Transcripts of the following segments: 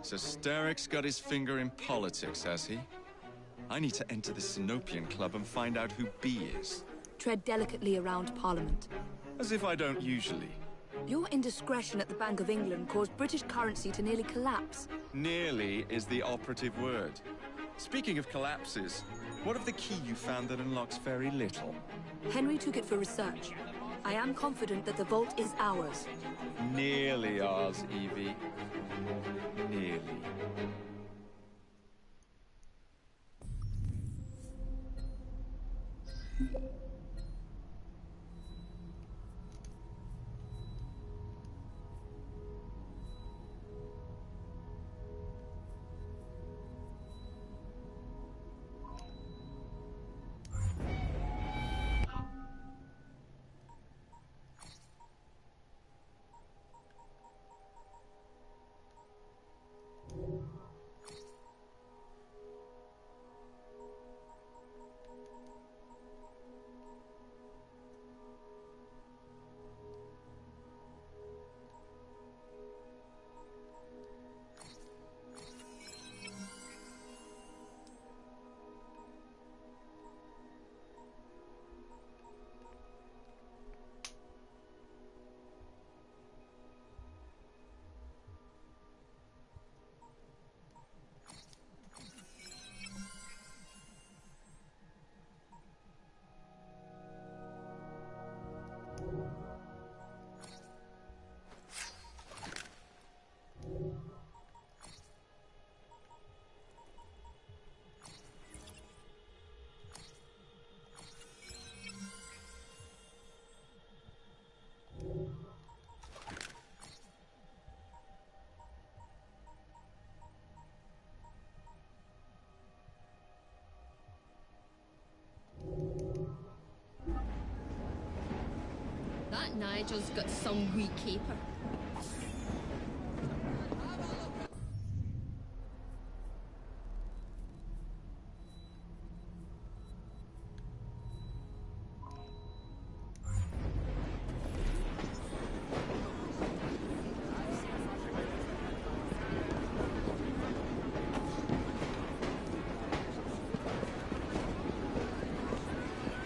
So Sterrick's got his finger in politics, has he? I need to enter the Sinopian Club and find out who B is. Tread delicately around Parliament. As if I don't usually. Your indiscretion at the Bank of England caused British currency to nearly collapse. Nearly is the operative word. Speaking of collapses, what of the key you found that unlocks very little? Henry took it for research. I am confident that the vault is ours. Nearly ours, Evie. Nearly. That Nigel's got some wee caper.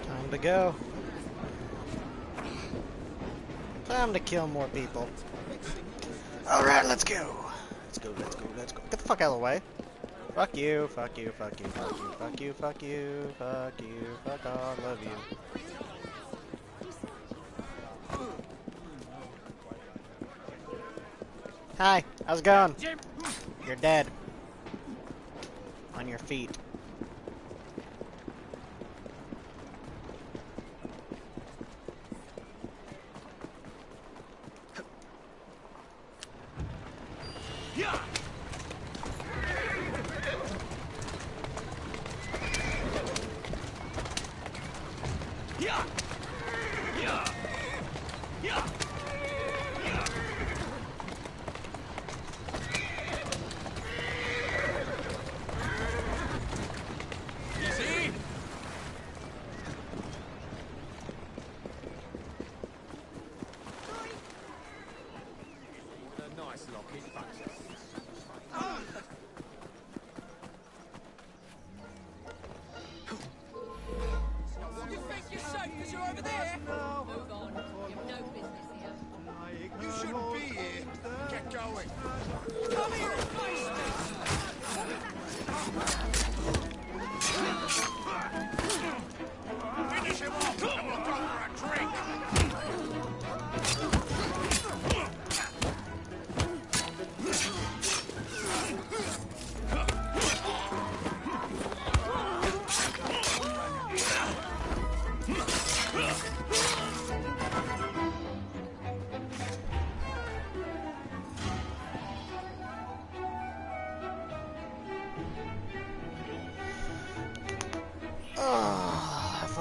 Time to go. Time to kill more people. Alright, let's go. Let's go, let's go, let's go. Get the fuck out of the way. Fuck you, fuck you, fuck you, fuck you, fuck you, fuck you, fuck you, fuck all of you. Hi, how's it going? You're dead. On your feet.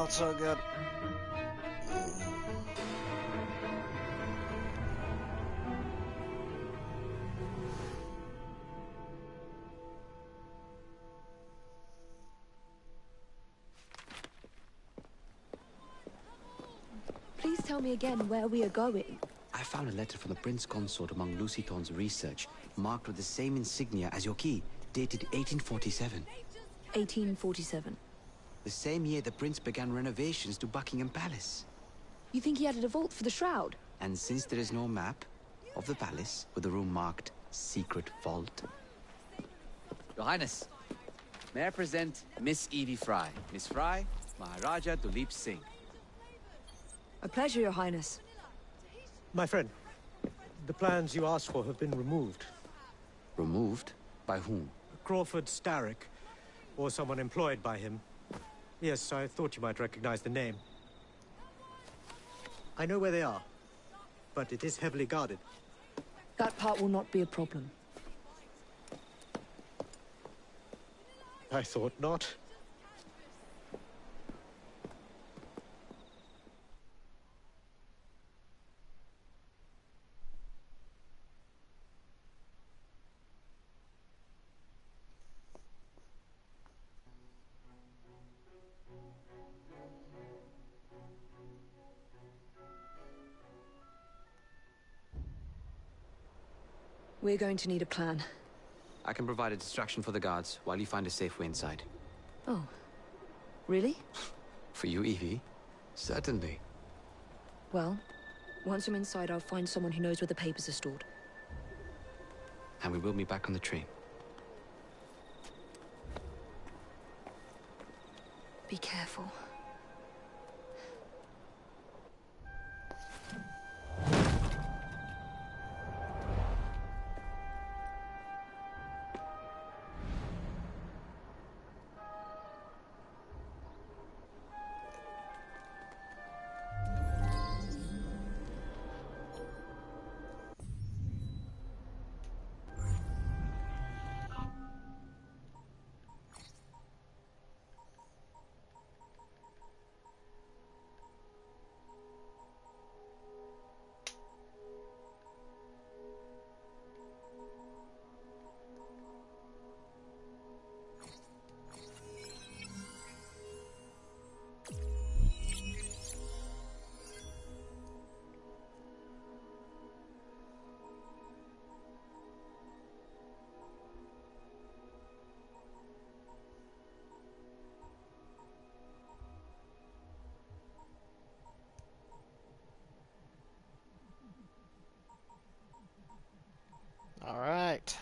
So good. Please tell me again where we are going. I found a letter from the Prince Consort among Lucy Thorne's research, marked with the same insignia as your key, dated 1847. 1847. The same year the Prince began renovations to Buckingham Palace. You think he added a vault for the shroud? And since there is no map of the palace with the room marked Secret Vault... Your Highness, may I present Miss Evie Fry. Miss Fry, Maharaja Duleep Singh. A pleasure, Your Highness. My friend, the plans you asked for have been removed. Removed? By whom? Crawford Starrick, or someone employed by him. Yes, I thought you might recognize the name. I know where they are, but it is heavily guarded. That part will not be a problem. I thought not. We're going to need a plan. I can provide a distraction for the guards while you find a safe way inside. Oh. Really? For you, Evie? Certainly. Well, once I'm inside, I'll find someone who knows where the papers are stored. And we will meet back on the train. Be careful. All right.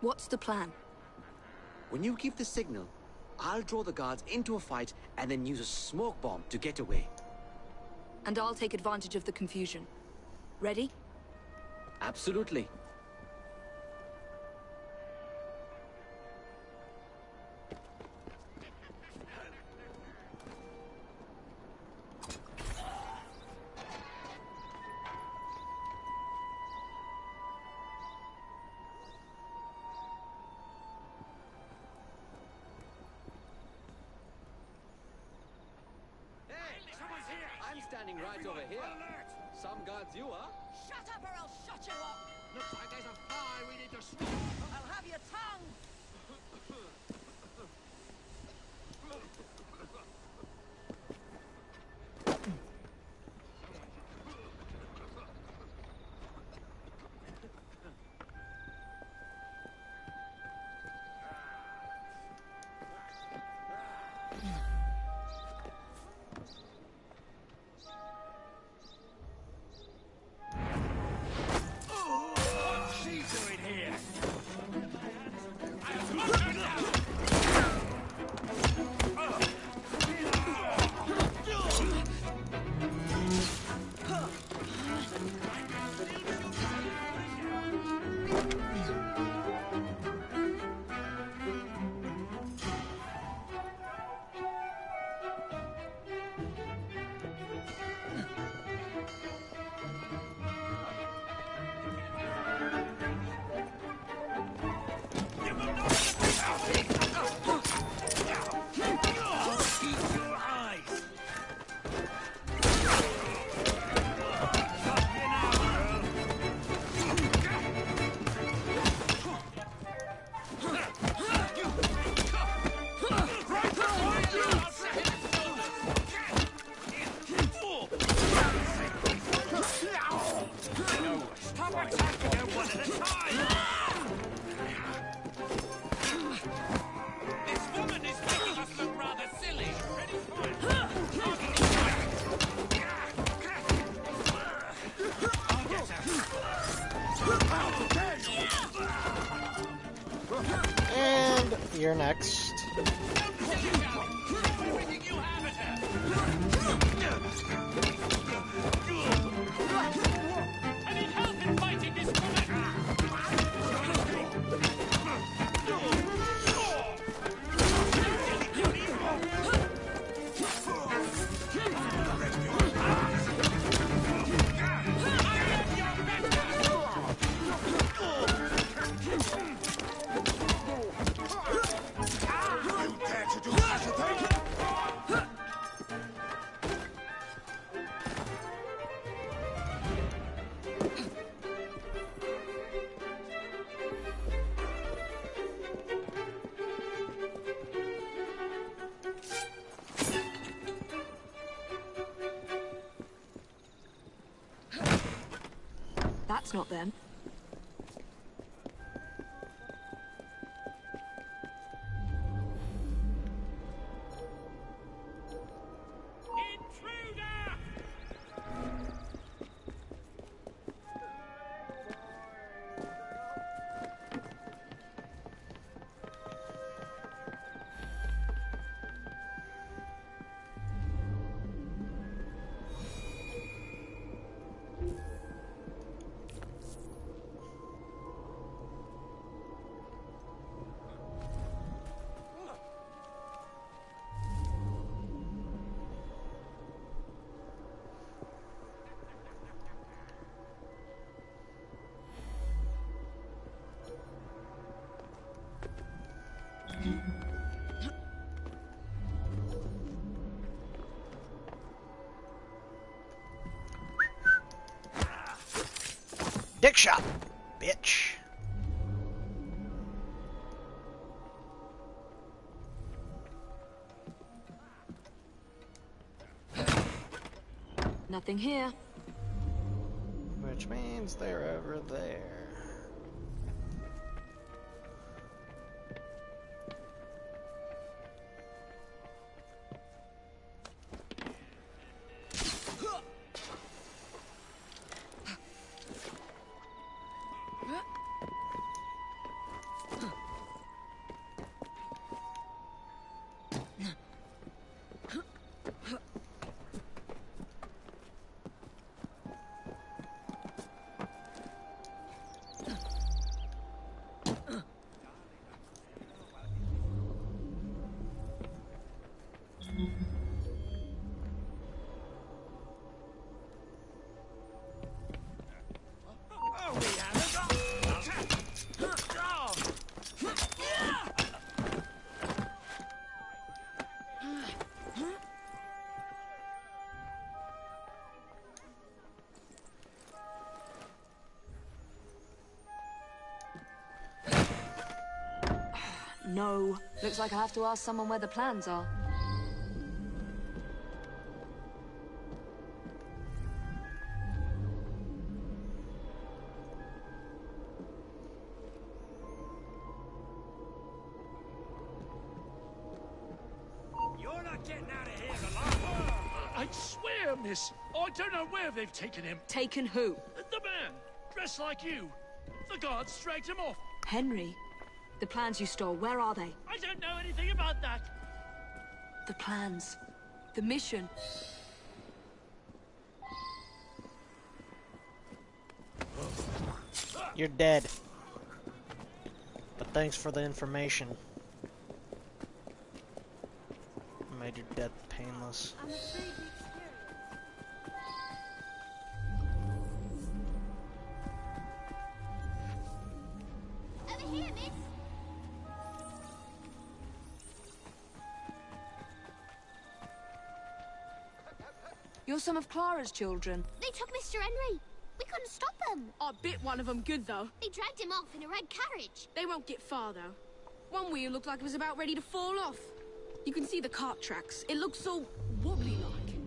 What's the plan? When you give the signal, I'll draw the guards into a fight and then use a smoke bomb to get away. And I'll take advantage of the confusion. Ready? Absolutely. I'm standing right over here. Some guards you are. Shut up or I'll shut you up! Looks like there's a fly we need to swat. I'll have your tongue! Stop attacking her one at a time! This woman is making us look rather silly. Ready for it? I'll get her. And you're next. Everything you have at her. I need help in fighting this woman. That's not them. Intruder! Dick shot, bitch. Nothing here. Which means they're over there. No. Looks like I have to ask someone where the plans are. You're not getting out of here alive. I swear, miss, I don't know where they've taken him. Taken who? The man, dressed like you. The guards dragged him off. Henry. The plans you stole, where are they? I don't know anything about that. The plans. The mission. You're dead. But thanks for the information. Made your death painless. Over here, miss. You're some of Clara's children. They took Mr. Henry. We couldn't stop them. I bit one of them good, though. They dragged him off in a red carriage. They won't get far, though. One wheel looked like it was about ready to fall off. You can see the cart tracks. It looks so wobbly-like.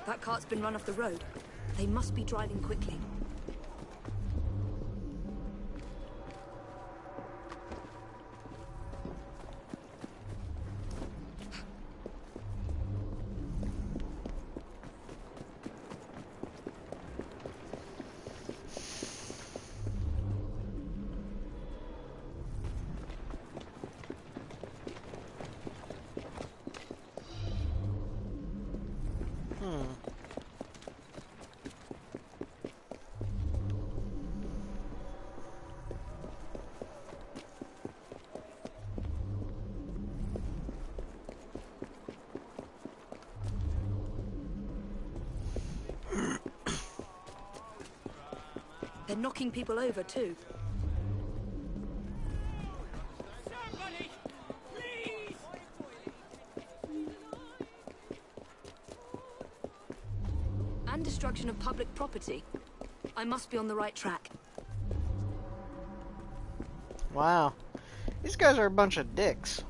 That cart's been run off the road. They must be driving quickly. They're knocking people over, too. Somebody, please! And destruction of public property. I must be on the right track. Wow. These guys are a bunch of dicks.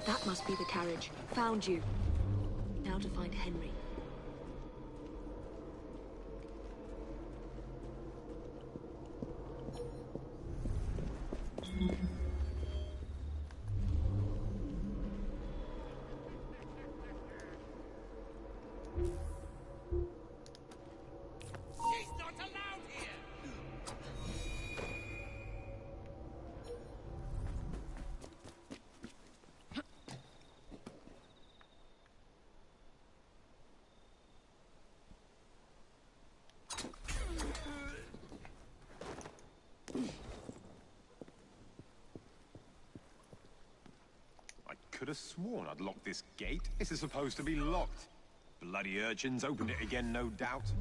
That must be the carriage. Found you. Now to find Henry. She's not allowed here! I could have sworn I'd locked this gate. This is supposed to be locked. Bloody urchins opened it again, no doubt.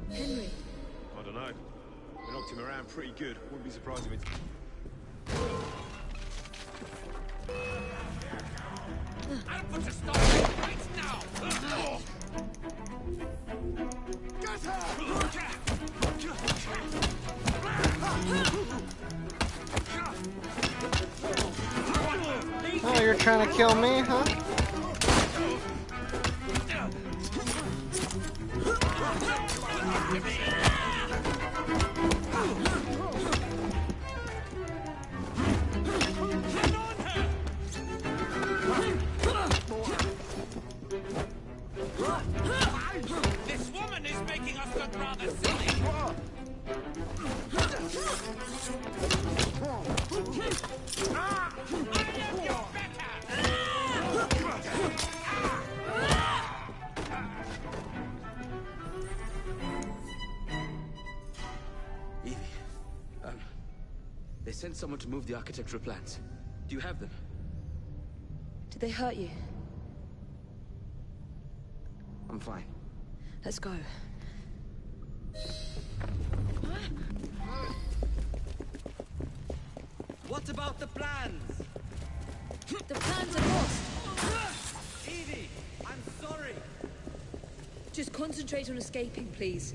Henry. I don't know. We knocked him around pretty good. Wouldn't be surprised if it's... I'll put a stop to it right now! Get Oh, you're trying to kill me, huh? This woman is making us look rather silly! I am your Evie, they sent someone to move the architectural plans. Do you have them? Did they hurt you? I'm fine. Let's go. What about the plans? The plans are lost. Evie, I'm sorry. Just concentrate on escaping, please.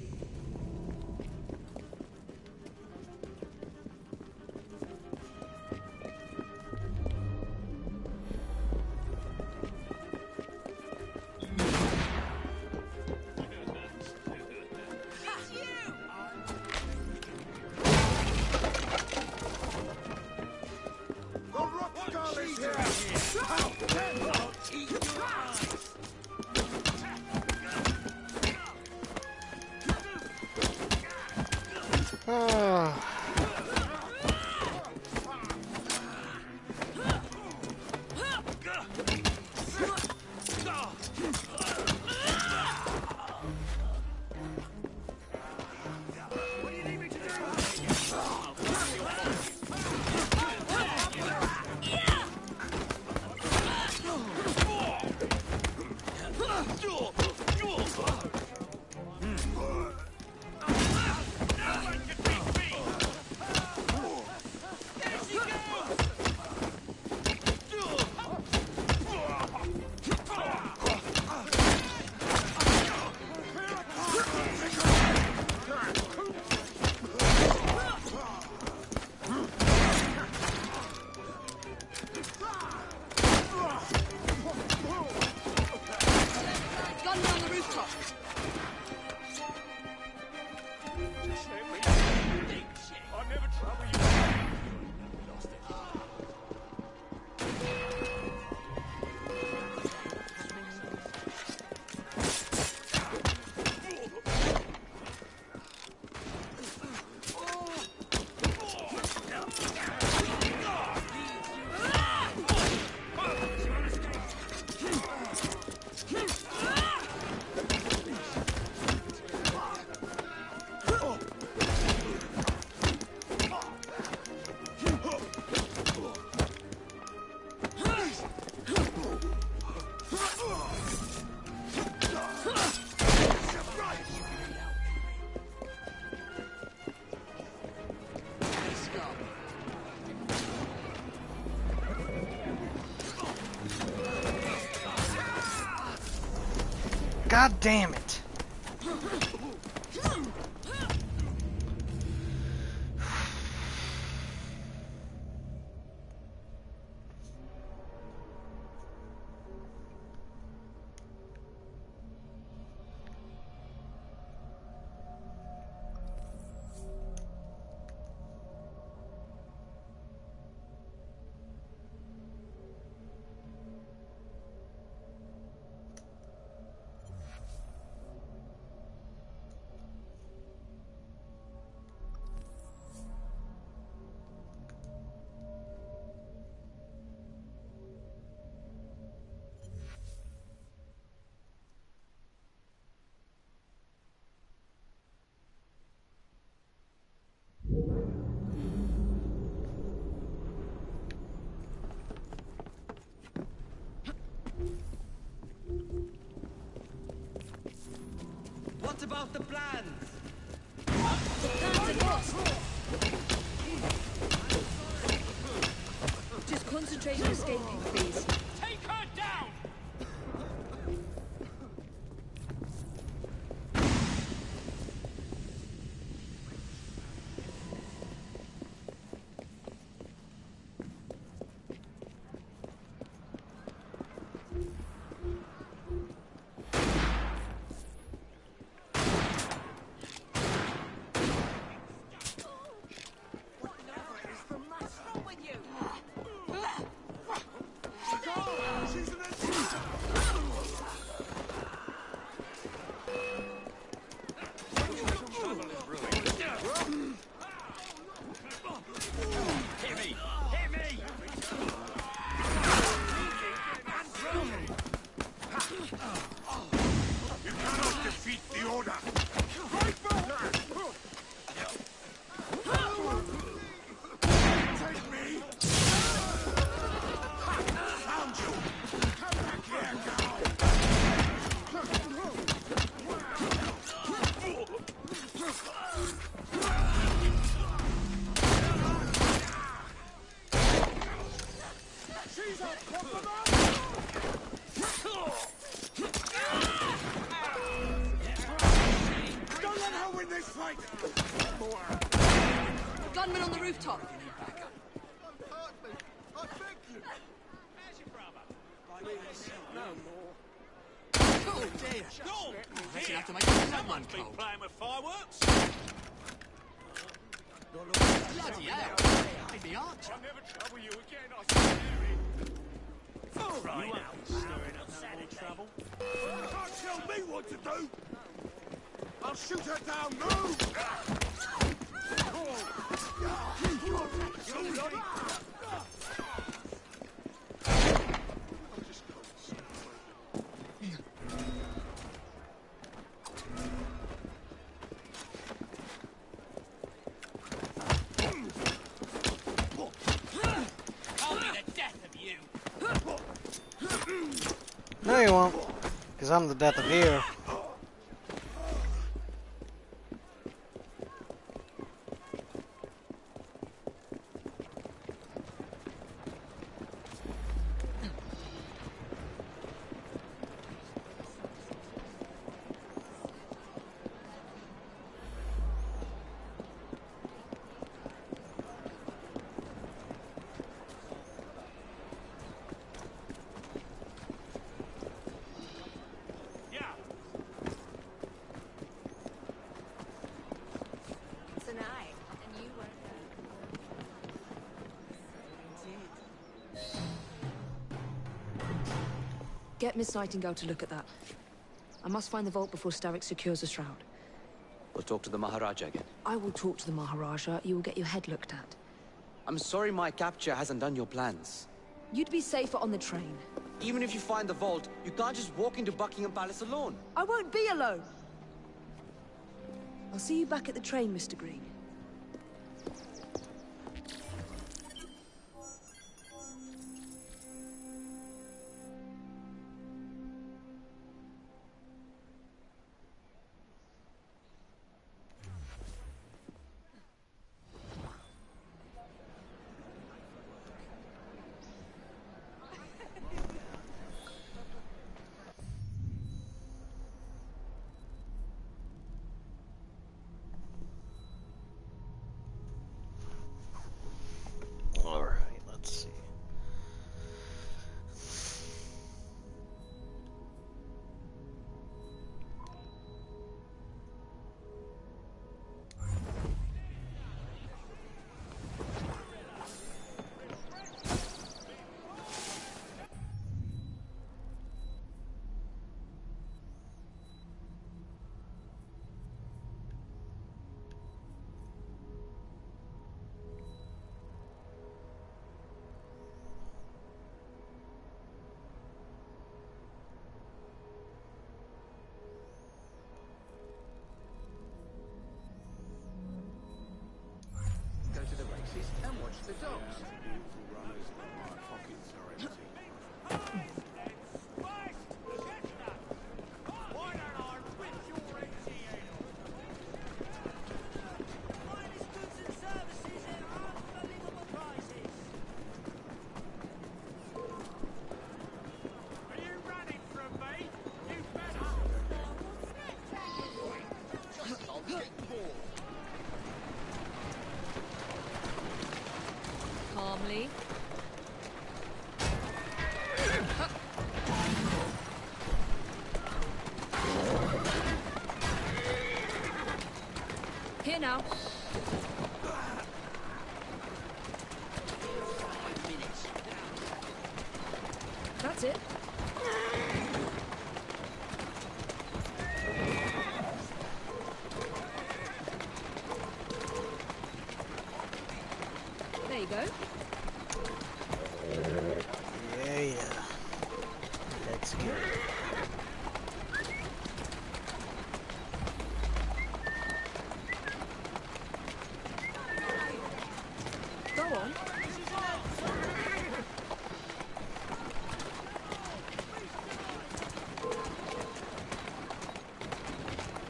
God damn it. What about the plans? The plans are lost. Just concentrate on escaping, please. Take her down! Gunman on the rooftop. Oh dear! No! Guess you have to make someone's been playing with fireworks. Bloody hell! Maybe Archer. I'll never trouble you again, I swear it. Oh, right now, stirring up no more trouble. You can't tell me what to do! I'll shoot her down, move! I'll be the death of you. No, you won't. Because I'm the death of you. Get Miss Nightingale to look at that. I must find the vault before Starrick secures the shroud. We'll talk to the Maharaja again. I will talk to the Maharaja. You will get your head looked at. I'm sorry my capture hasn't done your plans. You'd be safer on the train. Even if you find the vault, you can't just walk into Buckingham Palace alone. I won't be alone! I'll see you back at the train, Mr. Green. now. That's it. There you go. Yeah. Let's go. Go on.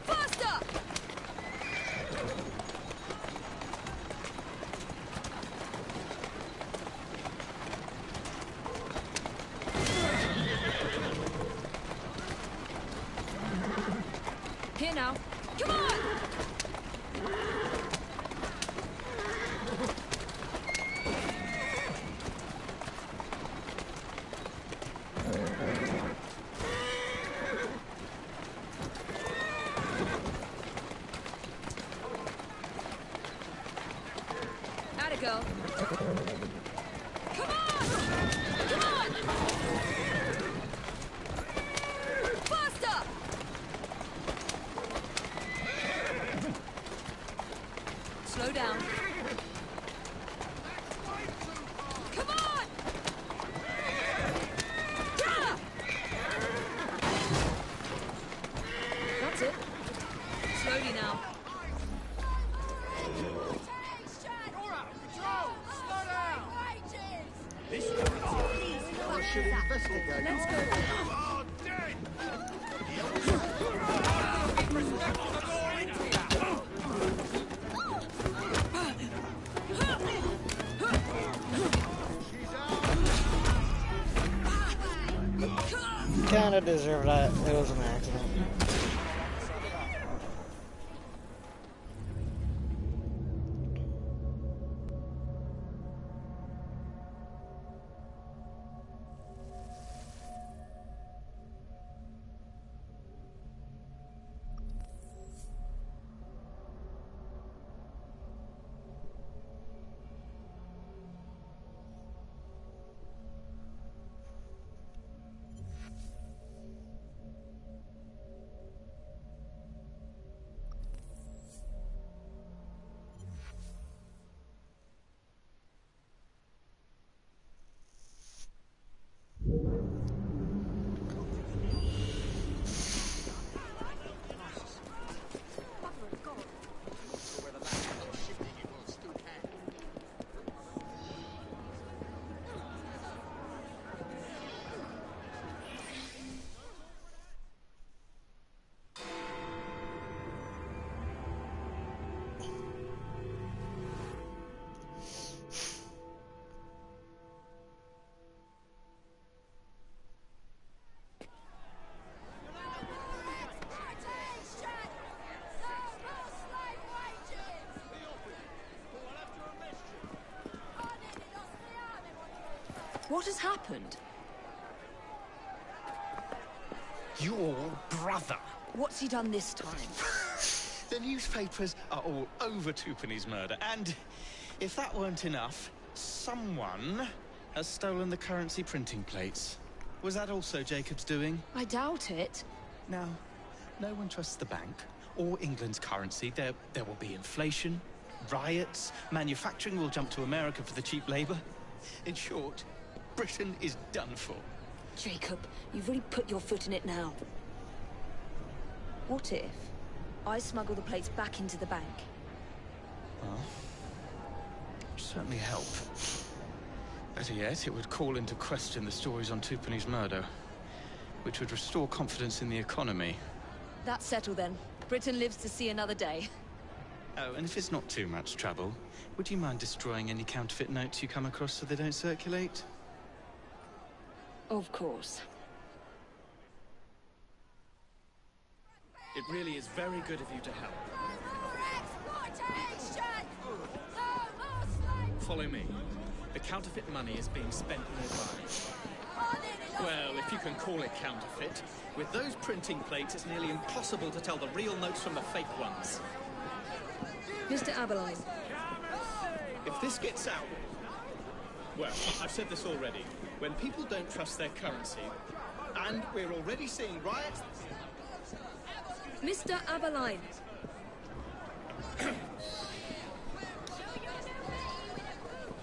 Faster! Here now. Come on! Atta girl. Come on! Come on! Faster! Slow down. Come on! Yeah! That's it. Slowly now. Let's go. Kinda deserved that. It was an accident. What has happened? Your brother. What's he done this time? The newspapers are all over Twopenny's murder, and if that weren't enough, someone has stolen the currency printing plates. Was that also Jacob's doing? I doubt it. Now, no one trusts the bank or England's currency. There will be inflation, riots, manufacturing will jump to America for the cheap labor. In short, Britain is done for. Jacob, you've really put your foot in it now. What if I smuggle the plates back into the bank? Well, certainly help. Better yet, it would call into question the stories on Twopenny's murder, which would restore confidence in the economy. That's settled then. Britain lives to see another day. Oh, and if it's not too much trouble, would you mind destroying any counterfeit notes you come across so they don't circulate? Of course. It really is very good of you to help. Follow me. The counterfeit money is being spent nearby. Well, if you can call it counterfeit, with those printing plates, it's nearly impossible to tell the real notes from the fake ones. Mr. Aberline. If this gets out... Well, I've said this already. When people don't trust their currency, and we're already seeing riots... Mr. Aberline.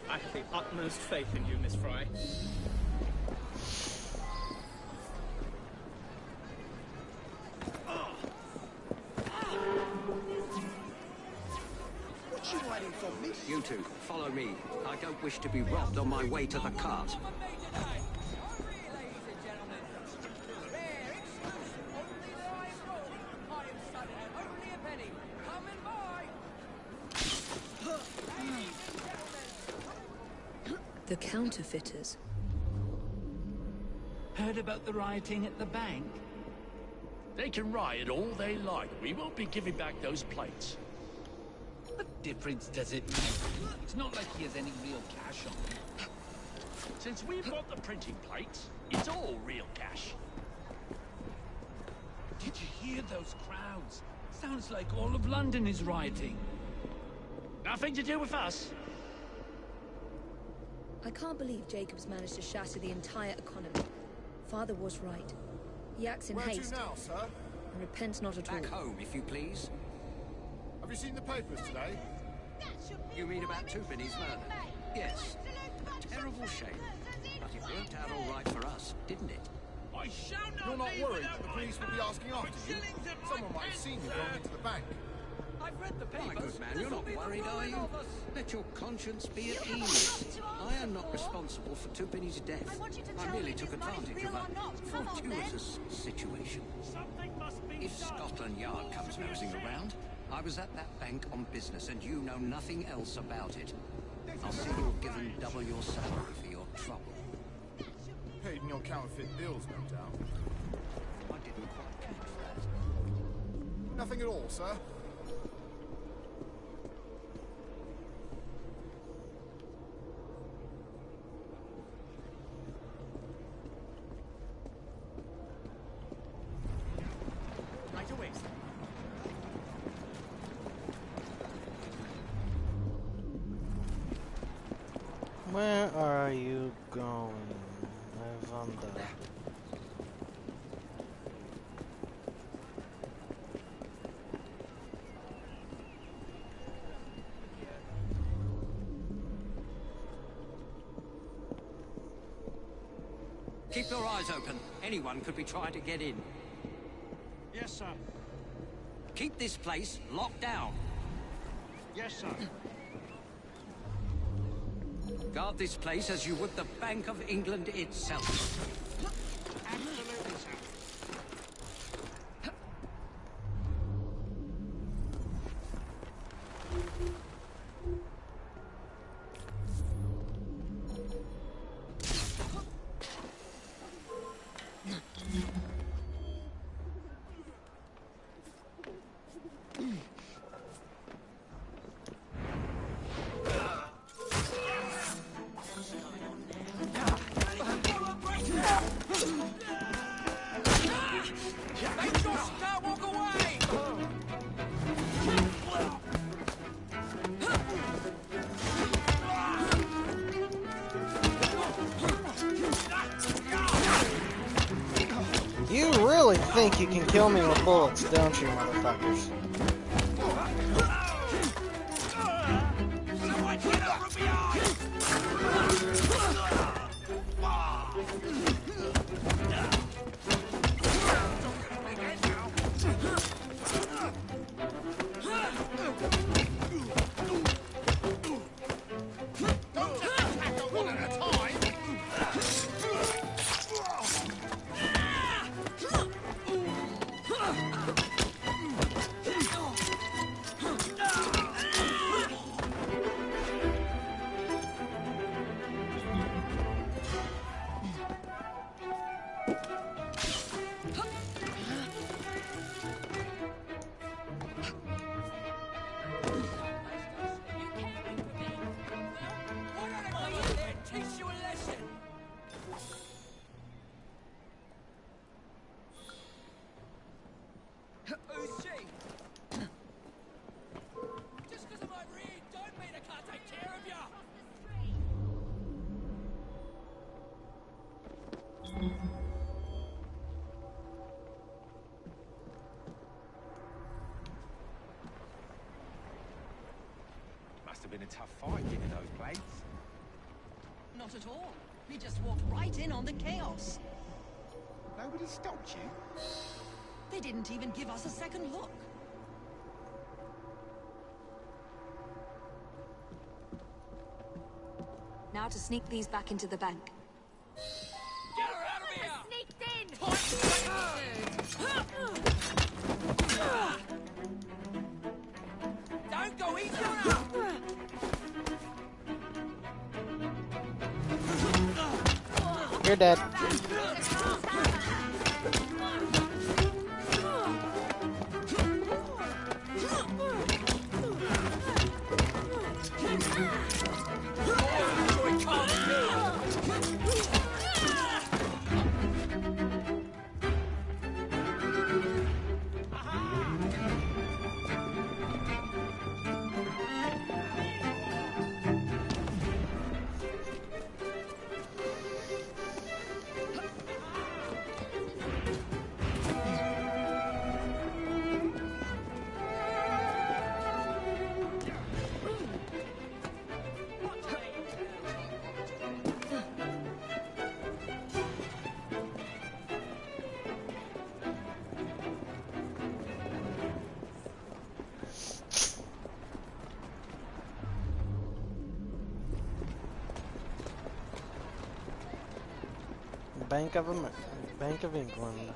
I have the utmost faith in you, Miss Fry. What you hiding from, miss? You two, follow me. I don't wish to be robbed on my way to the cart. The counterfeiters. Heard about the rioting at the bank? They can riot all they like. We won't be giving back those plates. What difference does it make? It's not like he has any real cash on him. Since we bought the printing plates, it's all real cash. Did you hear those crowds? Sounds like all of London is rioting. Nothing to do with us. I can't believe Jacobs managed to shatter the entire economy. Father was right. He acts in haste. Where to now, sir? And repents not at all. Back home, if you please. Have you seen the papers today? You mean about Twopenny's murder? Yes. A terrible shame. But it worked out all right for us, didn't it? I shall not You're not leave worried without that the my police will be asking after you? Someone might have seen you going into the bank. I've read the papers. My good man, you're not worried, are you? Let your conscience be at ease. I am not responsible for Twopenny's death. I merely took advantage of a fortuitous situation. If Scotland Yard comes nosing around, I was at that bank on business and you know nothing else about it. I'll see you're given double your salary for your trouble. Paid in your counterfeit bills, no doubt. I didn't quite catch that. Nothing at all, sir. Right away, sir. Where are you going? I wonder. Keep your eyes open. Anyone could be trying to get in. Yes, sir. Keep this place locked down. Yes, sir. Guard this place as you would the Bank of England itself. Absolutely, sir. You really think you can kill me with bullets, don't you, motherfuckers? have been a tough fight getting those plates. Not at all. We just walked right in on the chaos. Nobody stopped you? They didn't even give us a second look. Now to sneak these back into the bank. Get her out of here! Sneaked in! Don't go easy on her! You're dead. Bank of England.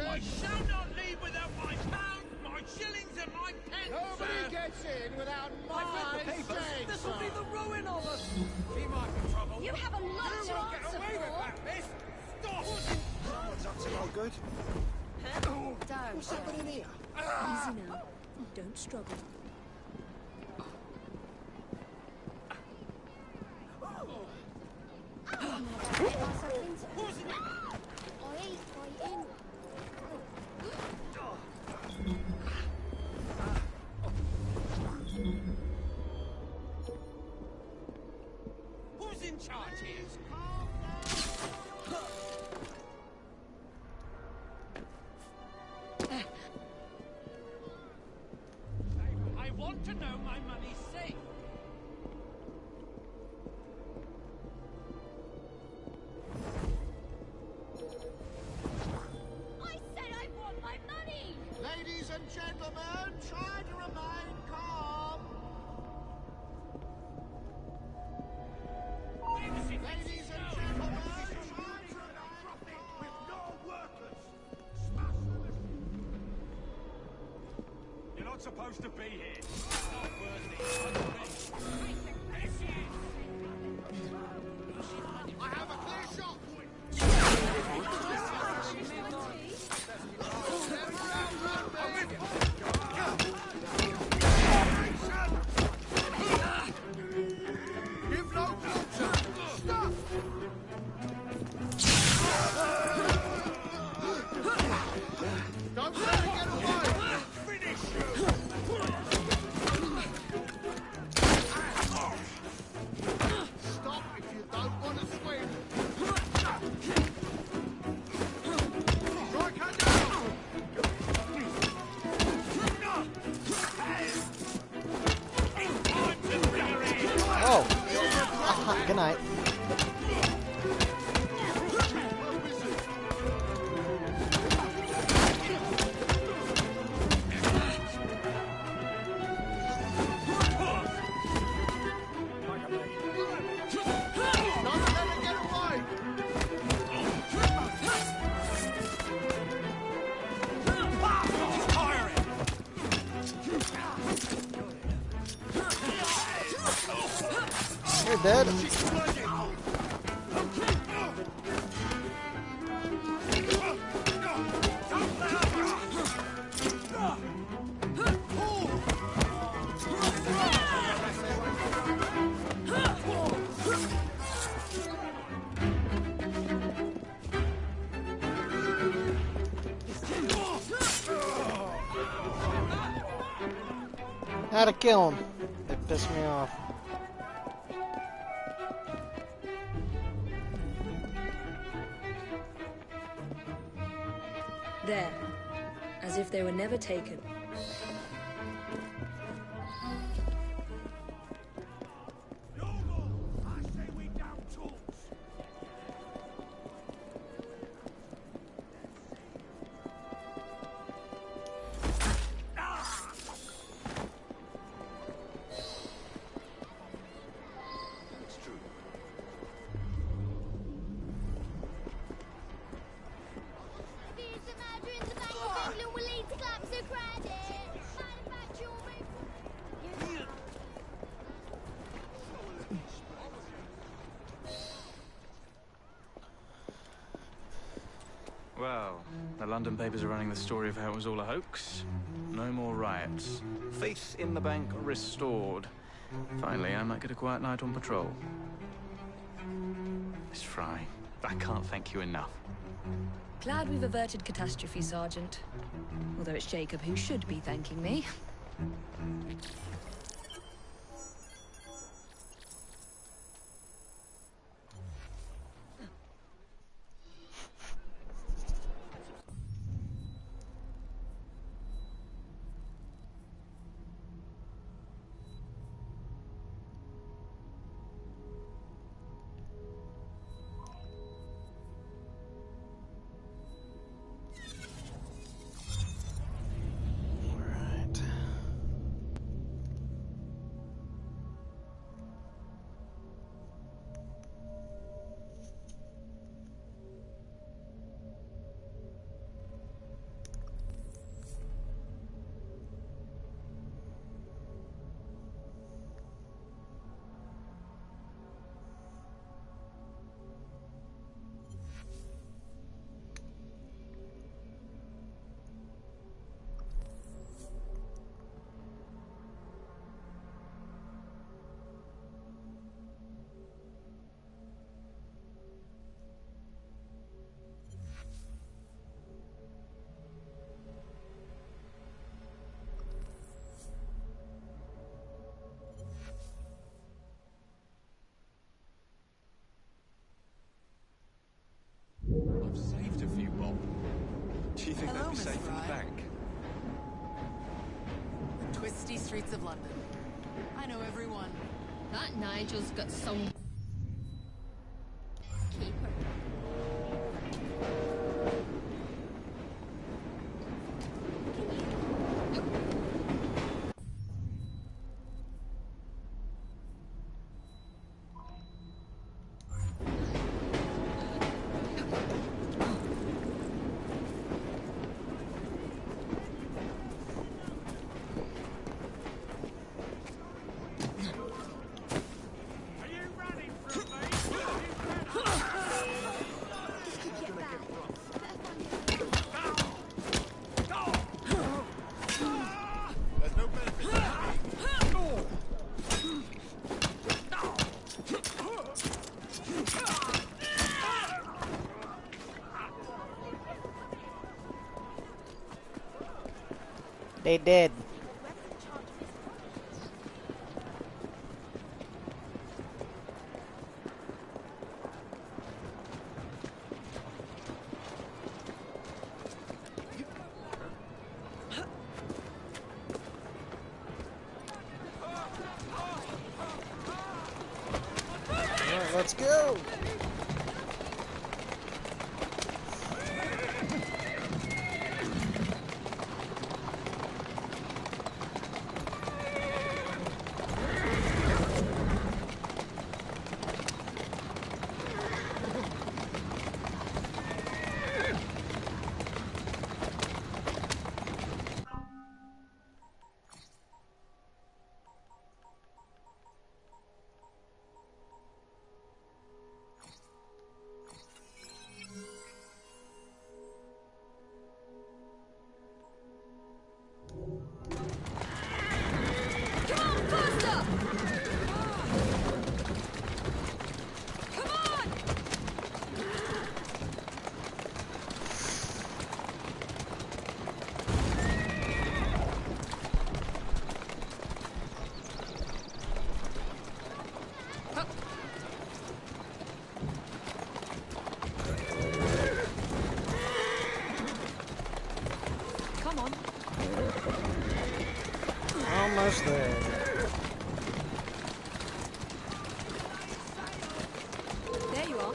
I shall not leave without my pounds, my shillings, and my pence. Nobody gets in without my saying. This will be the ruin of us. She might be trouble. You have a lot You to won't get answer away with for. that, miss. Stop! Someone's up to no good. Don't. What's happening here? Easy now. Don't struggle. Who's in charge here? I want to know my money's safe. I said I want my money! Ladies and gentlemen, try to remain calm. Ladies and gentlemen, try to remain calm. With no workers. You're not supposed to be here. I have a clear shot. Give no quarter. Stop. Don't let it get away. Finish you. Stop if you don't want to swim. Strike her down. Oh. Good night. Don't let her get away. You're dead. How to kill him. It pissed me off. There. As if they were never taken. Well, the London papers are running the story of how it was all a hoax. No more riots. Faith in the bank restored. Finally, I might get a quiet night on patrol. Miss Fry, I can't thank you enough. Glad we've averted catastrophe, Sergeant. Although it's Jacob who should be thanking me. I've saved a few bob. Do you think they'll be safe in the bank? The twisty streets of London. I know everyone. That Nigel's got some... keeper. They did. Alright, let's go. almost there. There you are.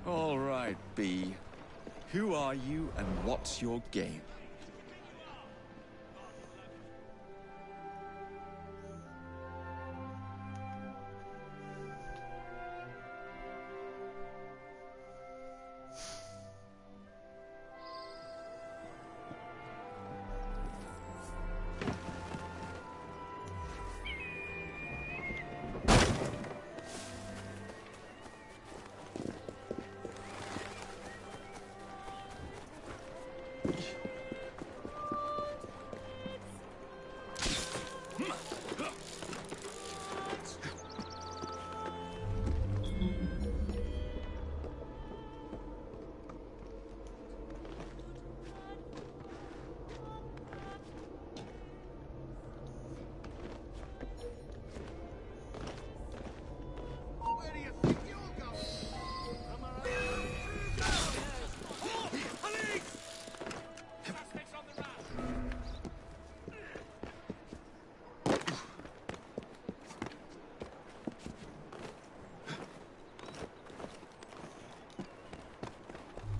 All right, B. Who are you and what's your game?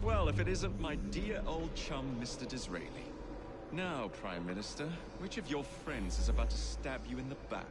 Well, if it isn't my dear old chum, Mr. Disraeli. Now, Prime Minister, which of your friends is about to stab you in the back?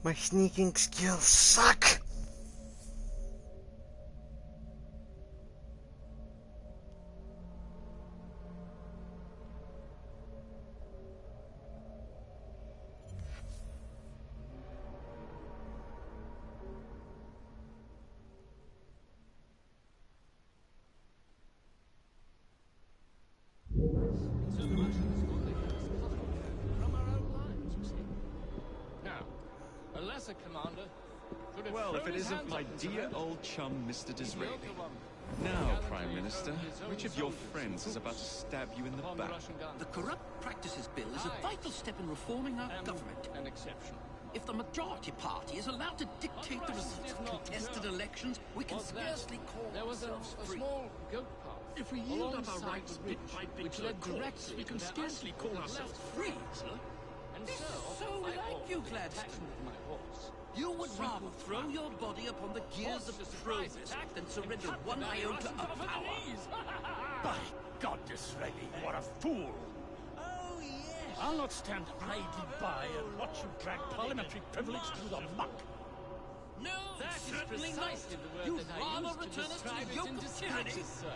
My sneaking skills suck! Unless a commander should have Well, if thrown it his isn't hands my up and dear surrendered. old chum, Mr. Disraeli. Now, Now, Prime Minister, which of your friends is about to stab you in the back? The Corrupt Practices Bill is a vital step in reforming our government. An exception. If the majority party is allowed to dictate the results of contested elections, we can scarcely call There was a free. small goat path. If we yield up our alongside rights the bit ridge, by bit which to the led courts, directly we can to their scarcely ice call on the ourselves left. free, sir. And This so, is so I like you, Gladstone. attacked with my horse. You would rather throw your body upon the gears of Horse is a surprise progress attack than surrender and cut one the very iota Russians of off at the power. knees. By God, Disraeli, you are a fool! Oh, yes! I'll not stand idly by and watch you drag parliamentary privilege through the muck. No, That certainly is not. precisely the word You'd that I rather used to return us to describe the it yoke in of dispatches, tyranny? sir.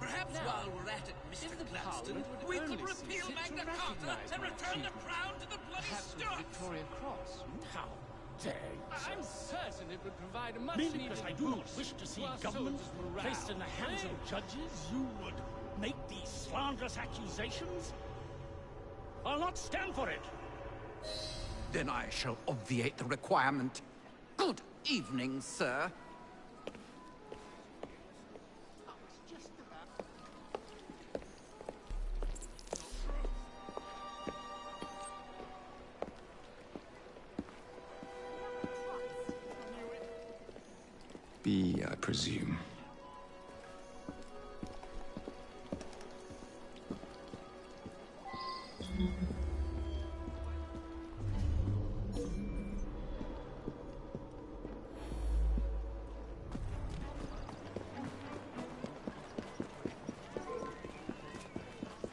Perhaps Now, while we're at it, Mr. if the Gladstone, Parliament would we could only repeal cease it to Magna Carta recognise and my return the achievement. crown to the bloody Perhaps with the Stuarts. Victoria Cross. How dare you, sir? I'm certain it would provide a much Merely needed because I do not boost wish to see our government soldiers' morale. placed in the hands of judges, you would make these slanderous accusations? I'll not stand for it. Then I shall obviate the requirement. Good evening, sir. B, I presume.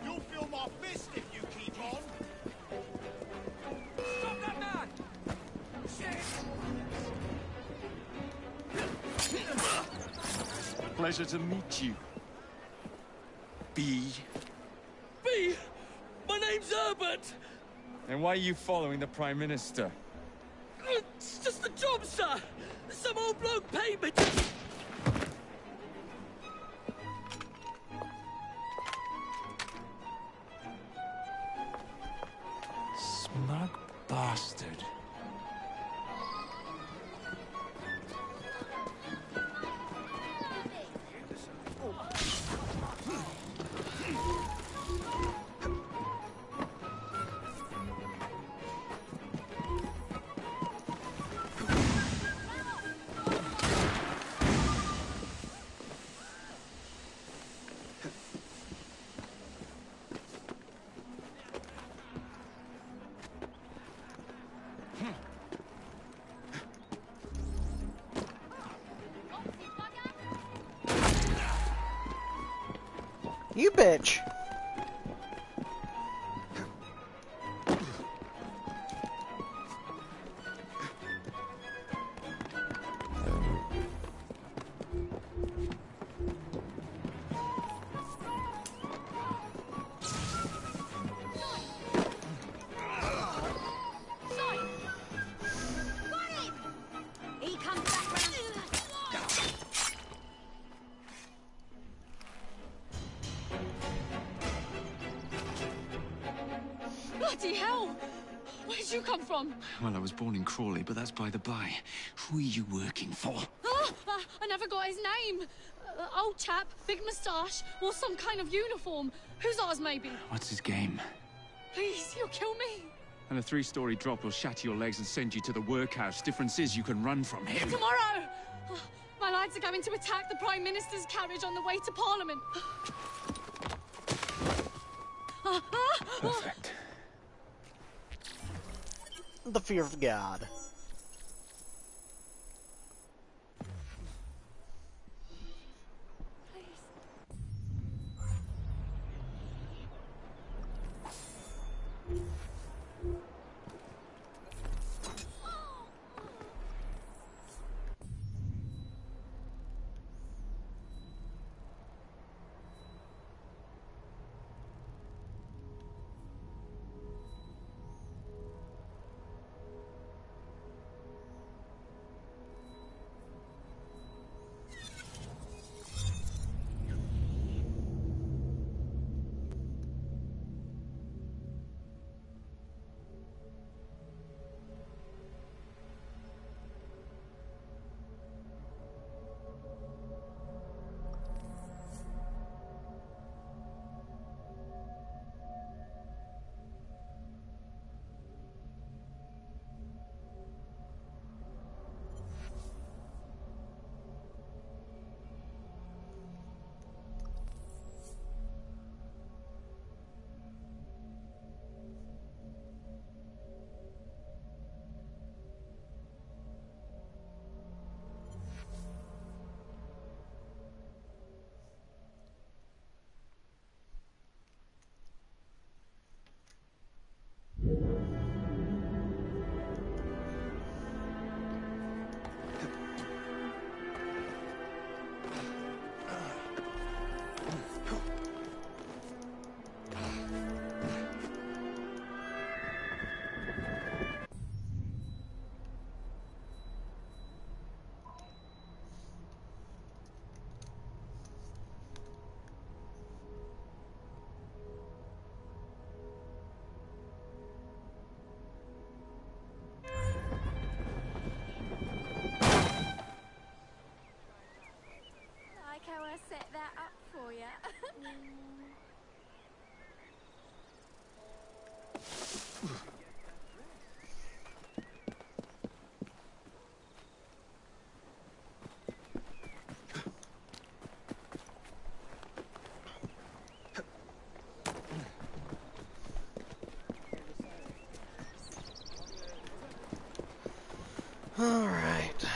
You'll feel my fist if you keep on. Stop that man! Pleasure to meet you. B. B! My name's Herbert! And why are you following the Prime Minister? It's just a job, sir! Some old bloke paid me to... Smug bastard. You bitch! He comes back round. Bloody hell! Where'd you come from? Well, I was born in Crawley, but that's by the by. Who are you working for? I never got his name. Old chap, big moustache, wore some kind of uniform. Who's ours, maybe? What's his game? Please, you'll kill me. And a 3-story drop will shatter your legs and send you to the workhouse. Difference is you can run from him. Tomorrow! My lads are going to attack the Prime Minister's carriage on the way to Parliament. Perfect. The fear of God. Alright.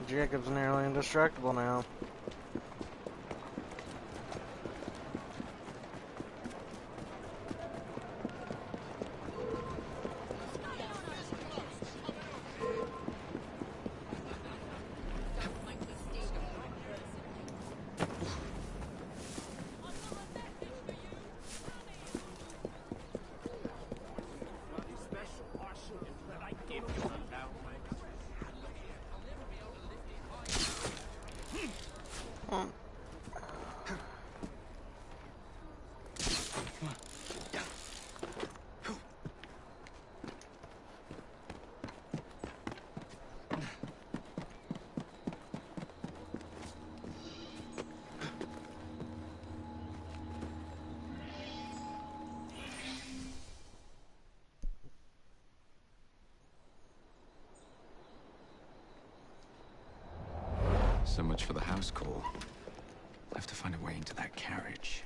Jacob's nearly indestructible now. So much for the house call. I'll have to find a way into that carriage.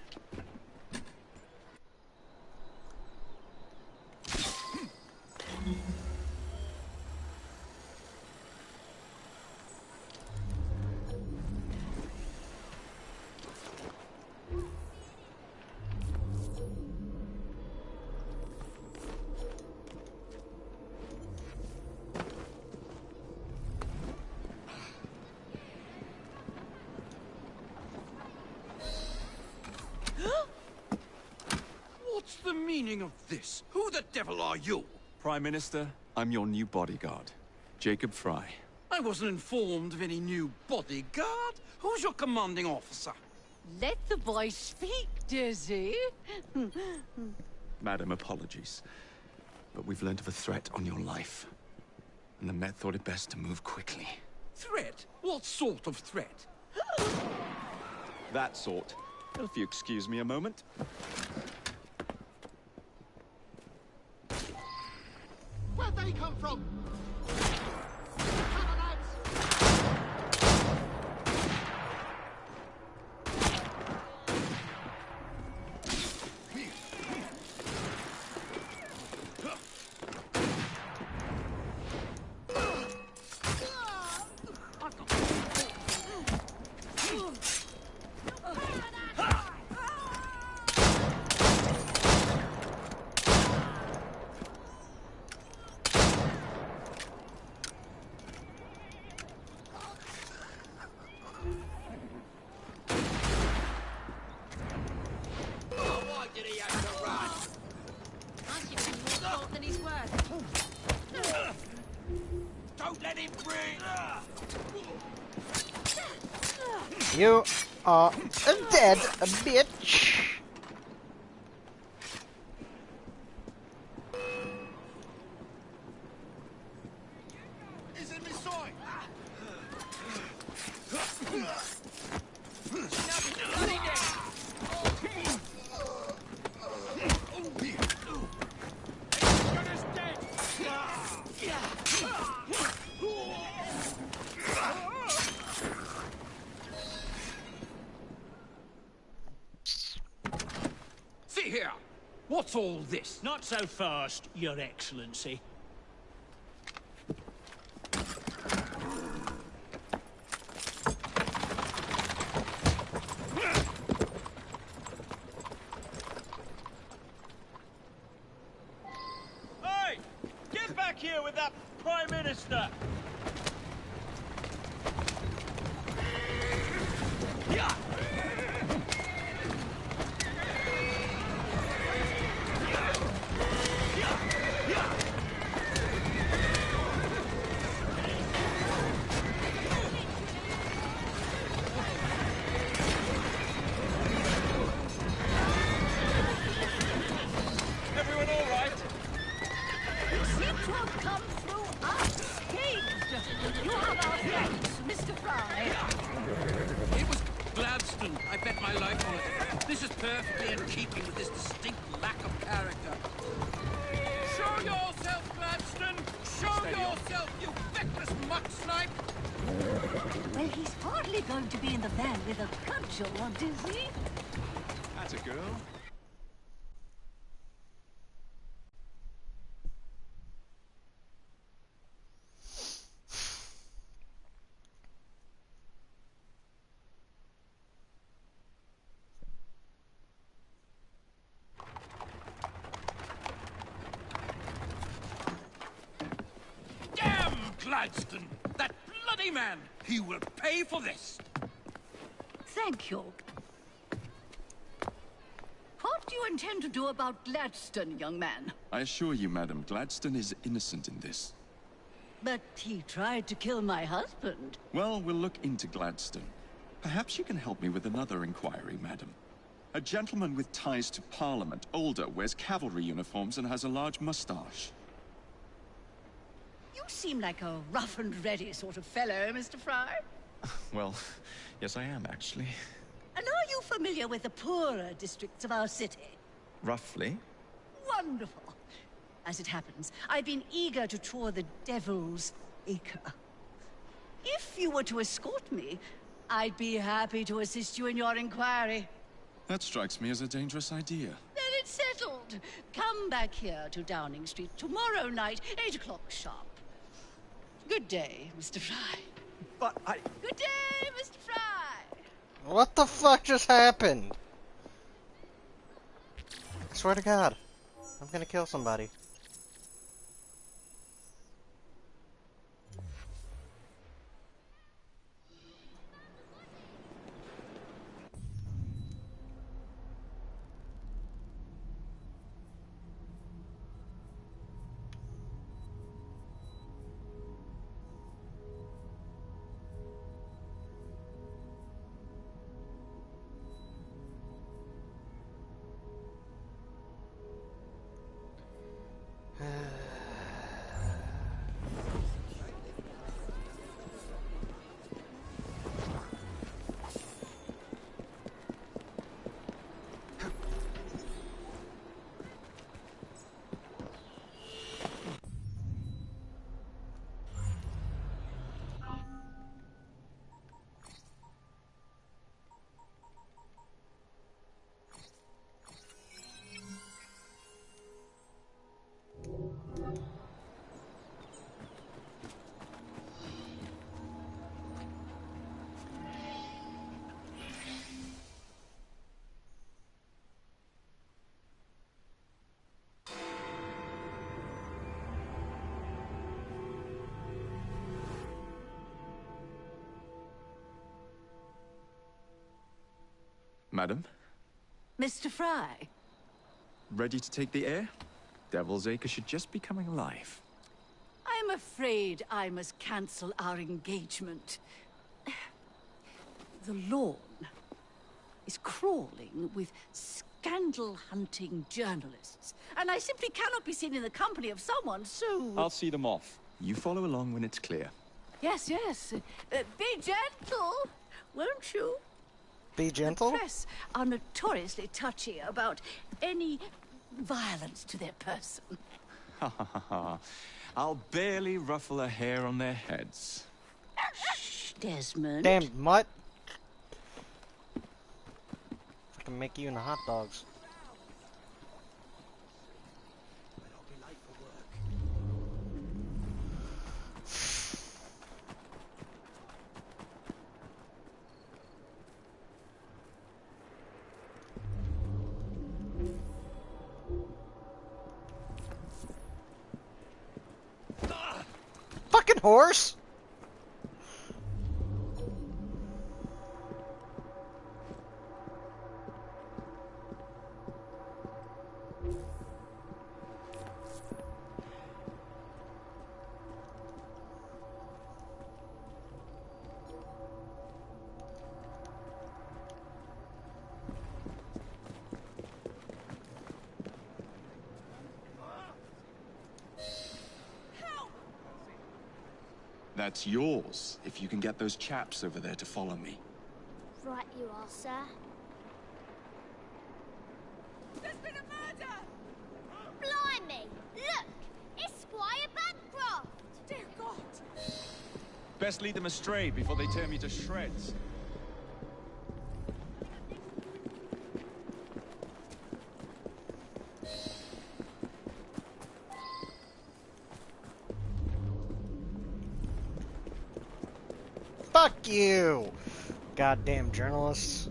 What's the meaning of this? Who the devil are you? Prime Minister, I'm your new bodyguard, Jacob Fry. I wasn't informed of any new bodyguard. Who's your commanding officer? Let the boy speak, Dizzy. Madam, apologies. But we've learned of a threat on your life. And the Met thought it best to move quickly. Threat? What sort of threat? That sort. If you excuse me a moment. Where'd they come from? Don't let him breathe! You are a dead bitch. He's in my sight! See here! What's all this? Not so fast, Your Excellency. Hey! Get back here with that Prime Minister! Yeah! He's hardly going to be in the van with a cudgel, is he? That's a girl. Damn Gladstone! That bloody man! He will pay for this! Thank you. What do you intend to do about Gladstone, young man? I assure you, madam, Gladstone is innocent in this. But he tried to kill my husband. Well, we'll look into Gladstone. Perhaps you can help me with another inquiry, madam. A gentleman with ties to Parliament, older, wears cavalry uniforms and has a large mustache. You seem like a rough and ready sort of fellow, Mr. Fry. Well, yes I am, actually. And are you familiar with the poorer districts of our city? Roughly. Wonderful. As it happens, I've been eager to tour the Devil's Acre. If you were to escort me, I'd be happy to assist you in your inquiry. That strikes me as a dangerous idea. Then it's settled. Come back here to Downing Street tomorrow night, 8 o'clock sharp. Good day, Mr. Fry. But I... Good day, Mr. Fry. What the fuck just happened? I swear to God, I'm gonna kill somebody. Madam? Mr. Fry. Ready to take the air? Devil's Acre should just be coming alive. I'm afraid I must cancel our engagement. The lawn is crawling with scandal-hunting journalists, and I simply cannot be seen in the company of someone so... I'll see them off. You follow along when it's clear. Yes, yes. Be gentle, won't you? Be gentle? The press are notoriously touchy about any violence to their person. Ha ha ha ha. I'll barely ruffle a hair on their heads. Shh, Desmond. Damn mutt. I can make you into hot dogs. Fucking horse! That's yours, if you can get those chaps over there to follow me. Right you are, sir. There's been a murder! Blimey! Look! It's Squire Bancroft! Dear God! Best lead them astray before they tear me to shreds. Fuck you! Goddamn journalists.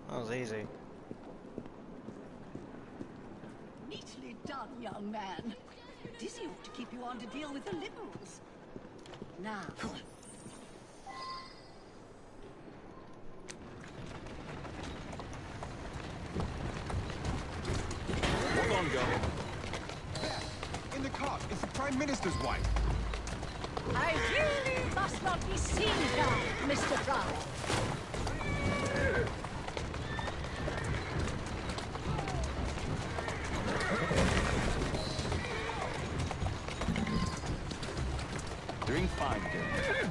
That was easy. Neatly done, young man. Dizzy ought to keep you on to deal with the liberals. Now. Hold on, girl. There, in the cart, it's the Prime Minister's wife. I really must not be seen here, Mr. Fry. Doing fine, girl.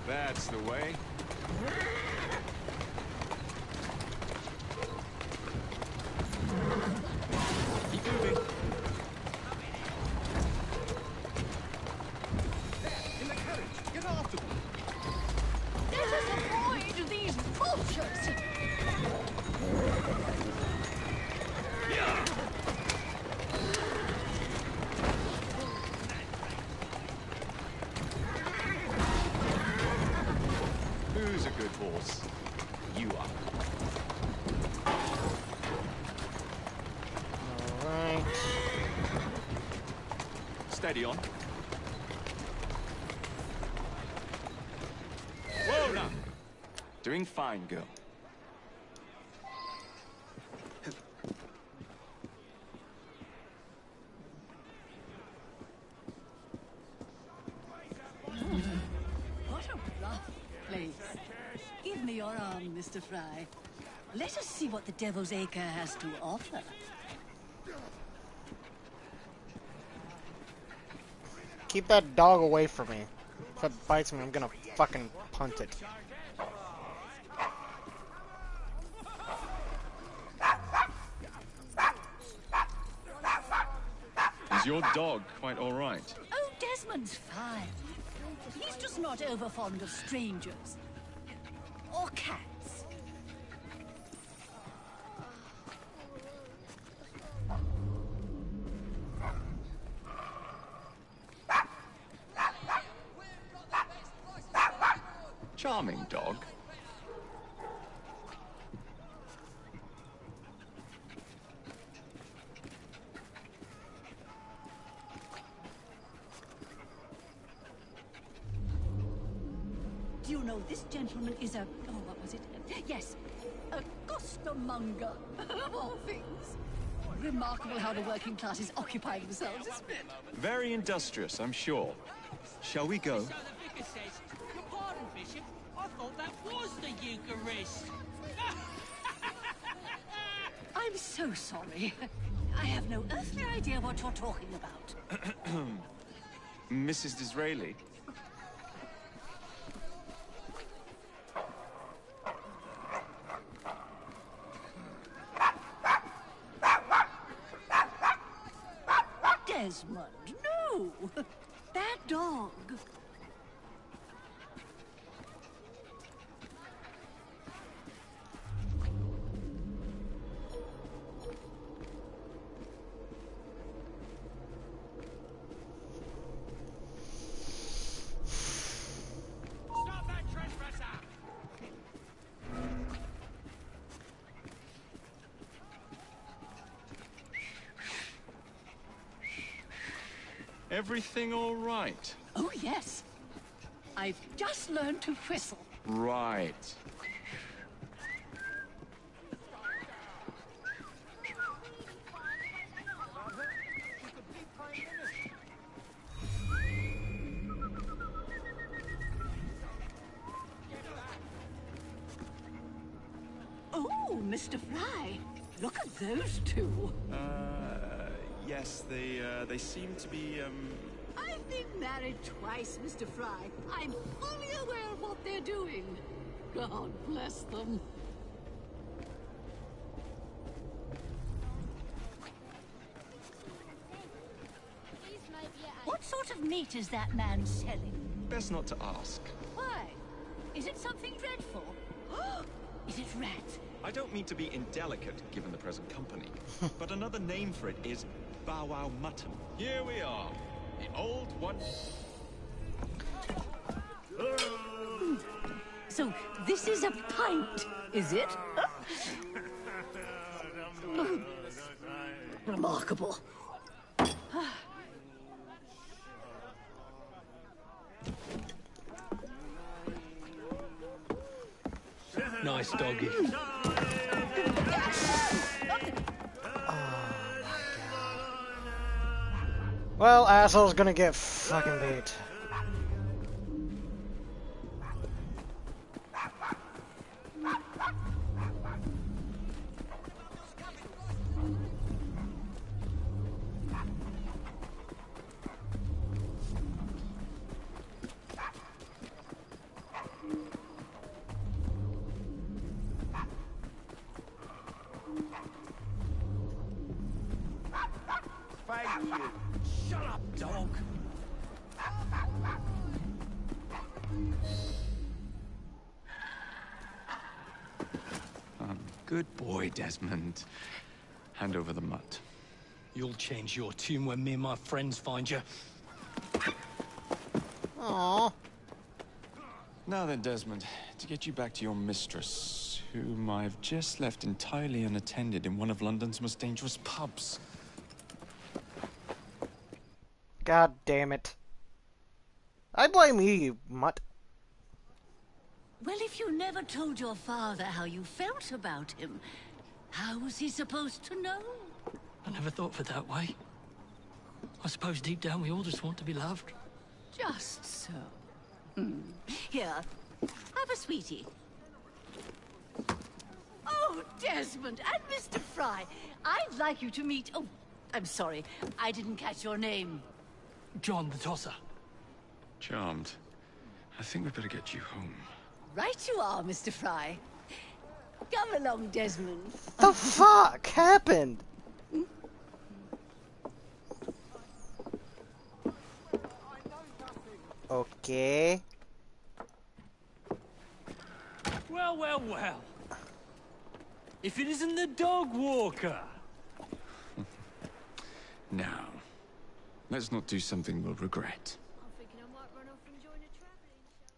That's the way. Keep moving. In the carriage, get after them. Let us avoid these vultures. Who's a good horse? You are. Alright. Steady on. Whoa now! Doing fine, girl. What a rough place. Give me your arm, Mr. Fry. Let us see what the Devil's Acre has to offer. Keep that dog away from me. If it bites me, I'm gonna fucking punt it. Is your dog quite all right? Oh, Desmond's fine. He's just not over fond of strangers. Or cats. Charming dog. Do you know this gentleman is a... Oh, what was it? Yes, a costermonger, of all things. Remarkable how the working classes occupy themselves, isn't it? Very industrious, I'm sure. Shall we go? So the vicar says, your pardon, Bishop, I thought that was the Eucharist. I'm so sorry. I have no earthly idea what you're talking about. Mrs. Disraeli? Desmond, no! That dog. Stop that trespasser! Everything all right? Oh, yes. I've just learned to whistle. Right. Oh, Mr. Fry, look at those two. Yes, they seem to be, I've been married twice, Mr. Fry. I'm fully aware of what they're doing. God bless them. Please, of meat is that man selling? Best not to ask. Why? Is it something dreadful? Is it rat? I don't mean to be indelicate, given the present company, but another name for it is bow wow mutton. Here we are, the old one. So this is a pint, is it? Remarkable. Nice doggy. Well, asshole's gonna get fucking beat. Thank you. Shut up, dog. Good boy, Desmond. Hand over the mutt. You'll change your tune when me and my friends find you. Aww. Now then, Desmond, to get you back to your mistress, whom I've just left entirely unattended in one of London's most dangerous pubs. God damn it. I blame you, you mutt. Well, if you never told your father how you felt about him, how was he supposed to know? I never thought of it that way. I suppose deep down we all just want to be loved. Just so. Here, have a sweetie. Oh, Desmond and Mr. Fry, I'd like you to meet... Oh, I'm sorry, I didn't catch your name. John the Tosser. Charmed. I think we better get you home. Right you are, Mr. Fry. Come along, Desmond. The fuck happened? Okay. Well, well, well. If it isn't the dog walker. Now, let's not do something we'll regret. I'm thinking I might run off and join a travelling show.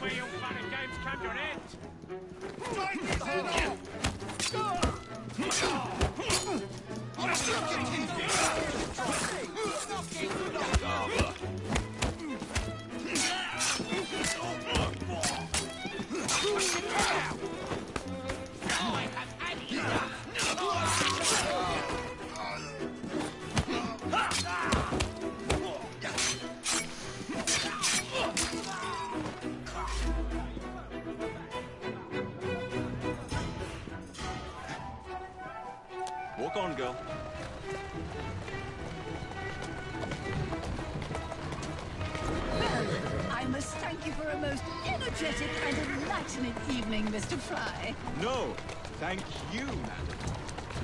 Where your fun and games come to an end. Walk on, girl. Well, I must thank you for a most energetic and enlightening evening, Mr. Fry. No, thank you, madam.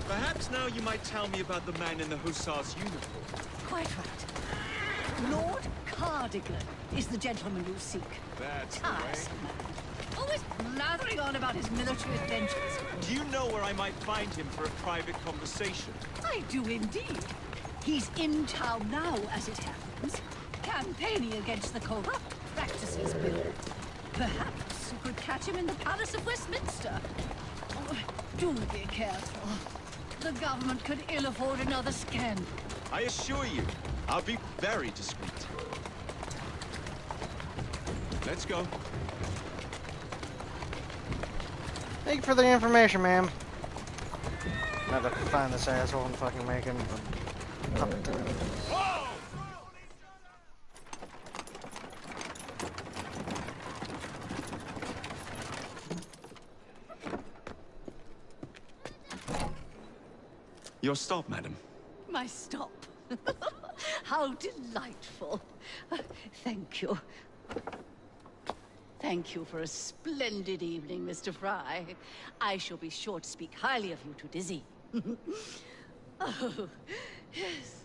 Perhaps now you might tell me about the man in the hussar's uniform. Quite right. Lord Cardigan is the gentleman you seek. That's the way. Tiresome man. Always blathering on about his military adventures. Do you know where I might find him for a private conversation? I do indeed. He's in town now, as it happens, campaigning against the Corrupt Practices Bill. Perhaps you could catch him in the Palace of Westminster. Oh, do be careful. The government could ill afford another scandal. I assure you, I'll be very discreet. Let's go. Thank you for the information, ma'am. Now to find this asshole and fucking make him up to me. Your stop, madam. My stop. How delightful. Thank you. Thank you for a splendid evening, Mr. Fry. I shall be sure to speak highly of you to Dizzy. Oh, yes.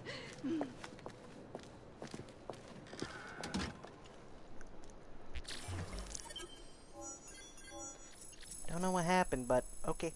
Don't know what happened, but okay.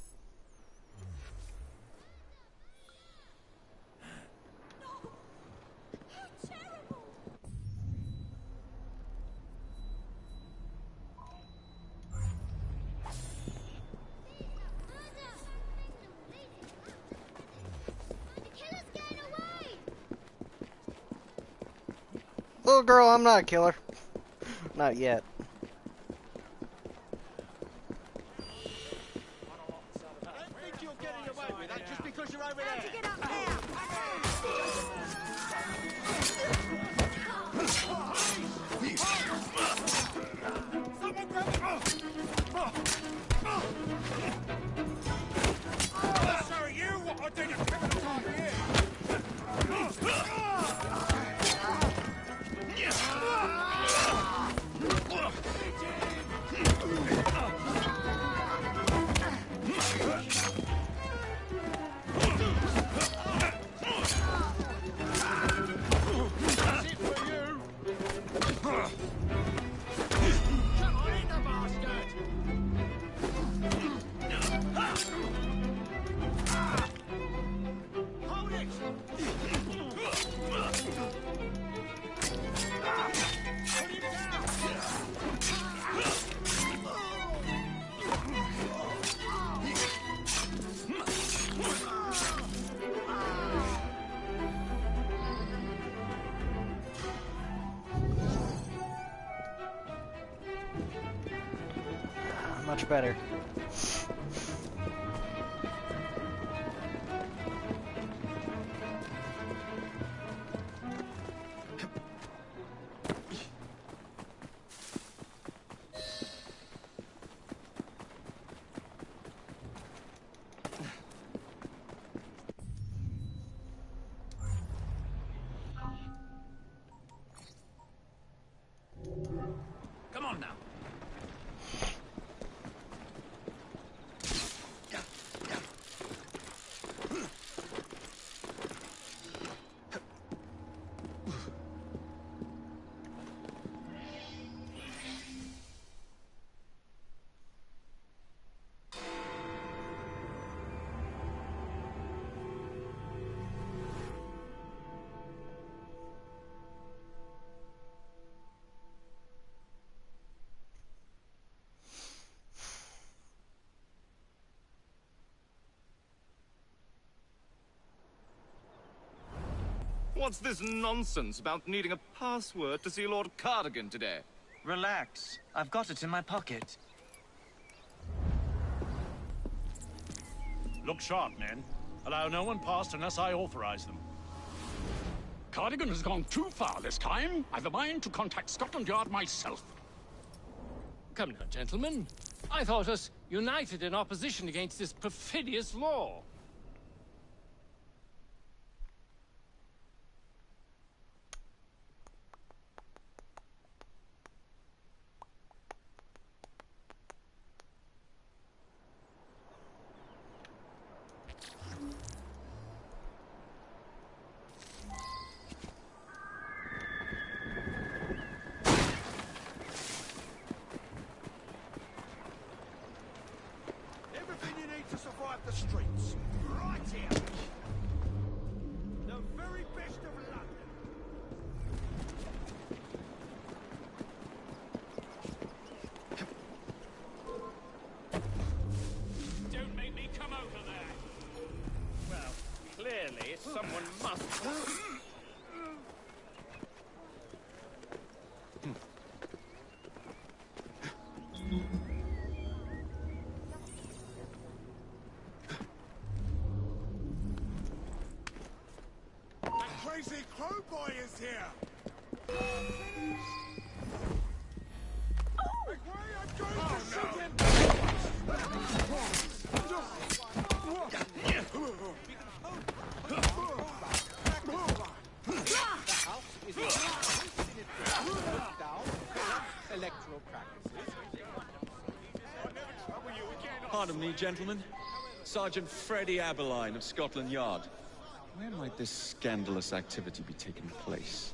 Little girl, I'm not a killer. Not yet. Much better. Come on now. What's this nonsense about needing a password to see Lord Cardigan today? Relax. I've got it in my pocket. Look sharp, men. Allow no one past unless I authorize them. Cardigan has gone too far this time. I've a mind to contact Scotland Yard myself. Come now, gentlemen. I thought us united in opposition against this perfidious law. To survive the streets, right here. The very best of London. Don't make me come over there. Well, clearly someone must... Crazy crow boy is here! Electoral practices me, gentlemen. Sergeant Freddie Aberline of Scotland Yard. Where might this scandalous activity be taking place?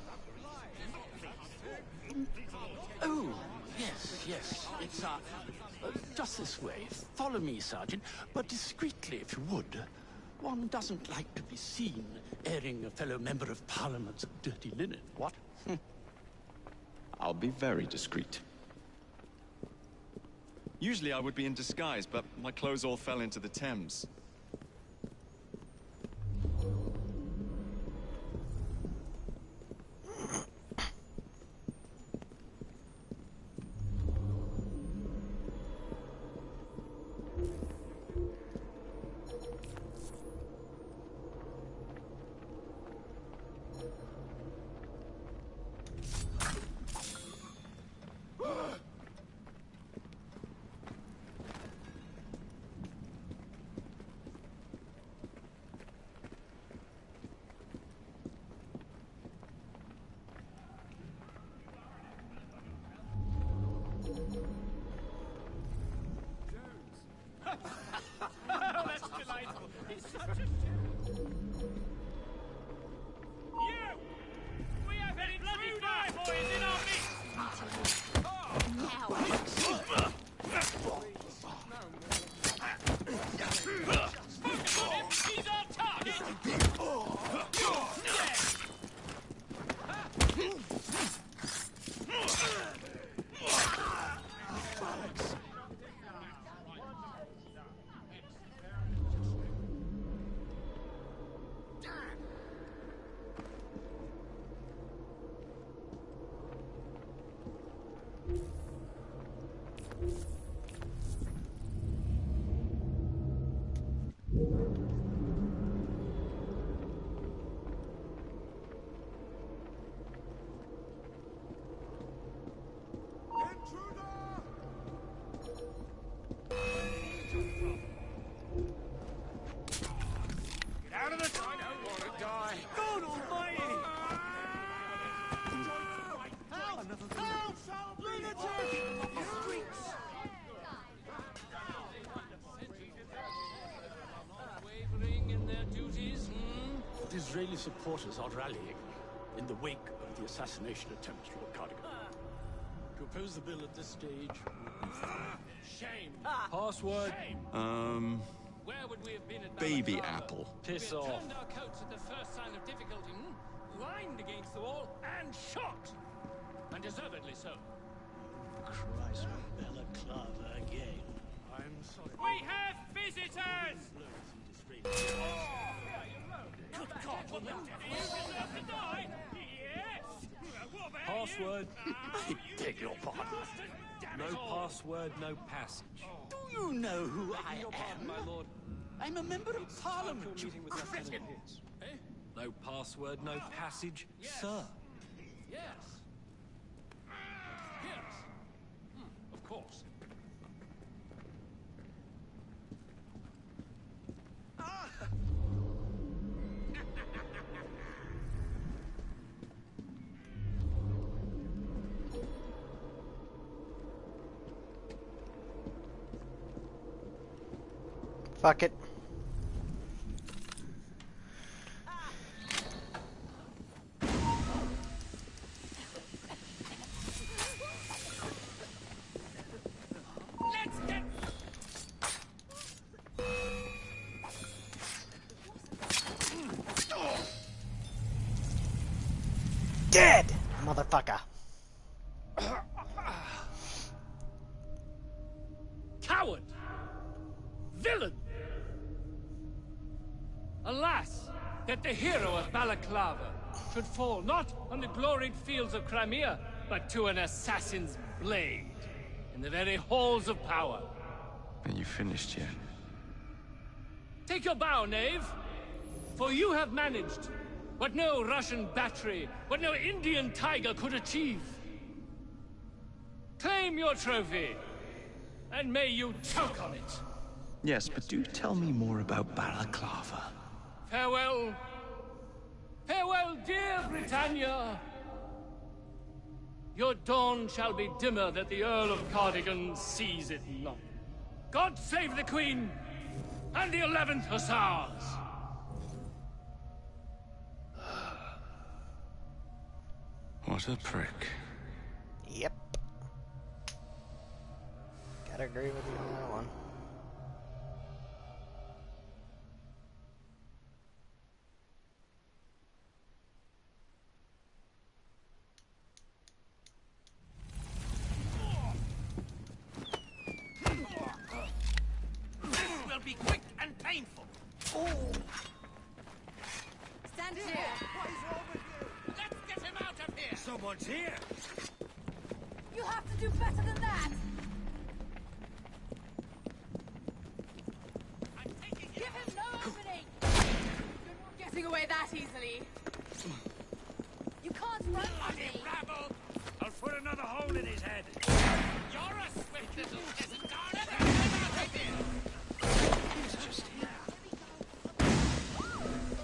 Oh, yes. It's, just this way. Follow me, Sergeant, but discreetly, if you would. One doesn't like to be seen airing a fellow member of Parliament's dirty linen, what? I'll be very discreet. Usually I would be in disguise, but my clothes all fell into the Thames. That's delightful. He's such a... You! We have any bloody fly boys in our midst! Focus on him! He's our target! Israeli supporters are rallying in the wake of the assassination attempt, Lord Cardigan. To oppose the bill at this stage would be shame. Password. Shame. Where would we have been at Baby Balaclava? apple. Piss off. Turned our coats at the first sign of difficulty, lined against the wall, and shot! And deservedly so. Christ, Balaclava again. I'm sorry. We have visitors! Good God, woman! You deserve to die! Yes! What about Password. I beg your pardon. No password, no passage. Do you know who I Your pardon, am? my lord. I'm a member of Parliament, you meeting with cretin! Lieutenant Hitz. No password, no passage, sir. Yes. Yes. Of course. Fuck it. Let's get... Dead, motherfucker. Coward! Villain! Alas, that the hero of Balaclava should fall not on the gloried fields of Crimea, but to an assassin's blade in the very halls of power. Are you finished yet? Take your bow, knave, for you have managed what no Russian battery, what no Indian tiger could achieve. Claim your trophy, and may you choke on it. Yes, but do tell me more about Balaclava. Farewell. Farewell, dear Britannia. Your dawn shall be dimmer that the Earl of Cardigan sees it not. God save the Queen and the 11th Hussars! What a prick. Yep. Gotta agree with you on that one. This will be quick and painful. Stand here. What is wrong with you? Let's get him out of here. Someone's here. You have to do better than that. Give him no opening. You're not getting away that easily. You can't run from me. Rabble. I'll put another hole in his head. You're a swift little peasant. Get him out of here. He's just here.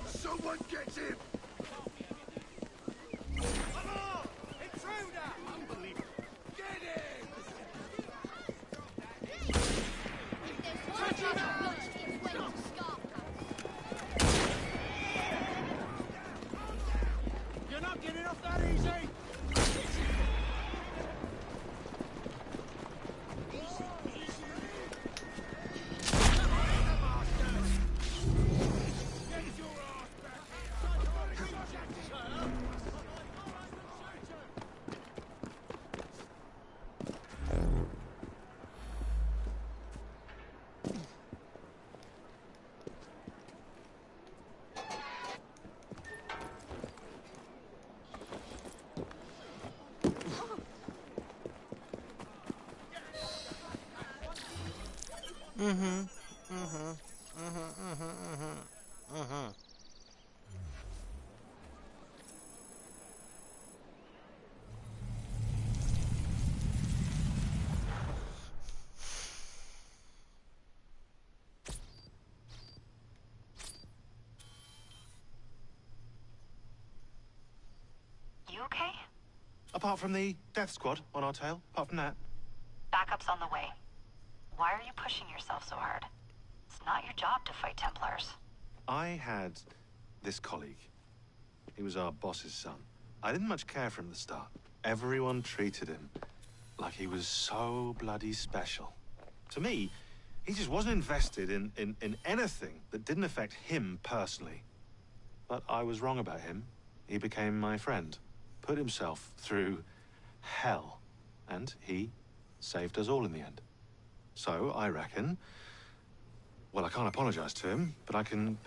Someone get him. Come on! Intruder! Unbelievable. Get him! You're not getting off that easy! You okay? Apart from the death squad on our tail, apart from that. Backup's on the way. Why are you pushing yourself so hard? It's not your job to fight Templars. I had this colleague. He was our boss's son. I didn't much care for him at the start. Everyone treated him like he was so bloody special. To me, he just wasn't invested in anything that didn't affect him personally. But I was wrong about him. He became my friend, put himself through hell, and he saved us all in the end. So, I reckon, well, I can't apologize to him, but I can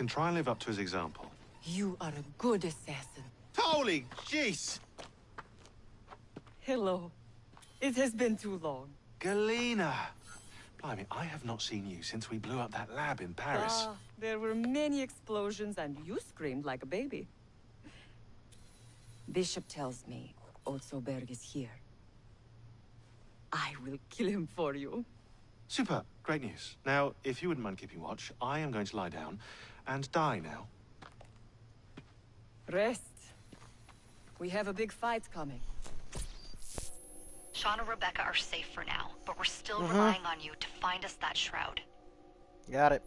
try and live up to his example. You are a good assassin. Holy jeez! Hello. It has been too long. Galena! Blimey, I have not seen you since we blew up that lab in Paris. There were many explosions and you screamed like a baby. Bishop tells me Otsoberg is here. I will kill him for you. Super, great news. Now, if you wouldn't mind keeping watch, I am going to lie down and die now. Rest. We have a big fight coming. Sean and Rebecca are safe for now, but we're still relying on you to find us that shroud. Got it.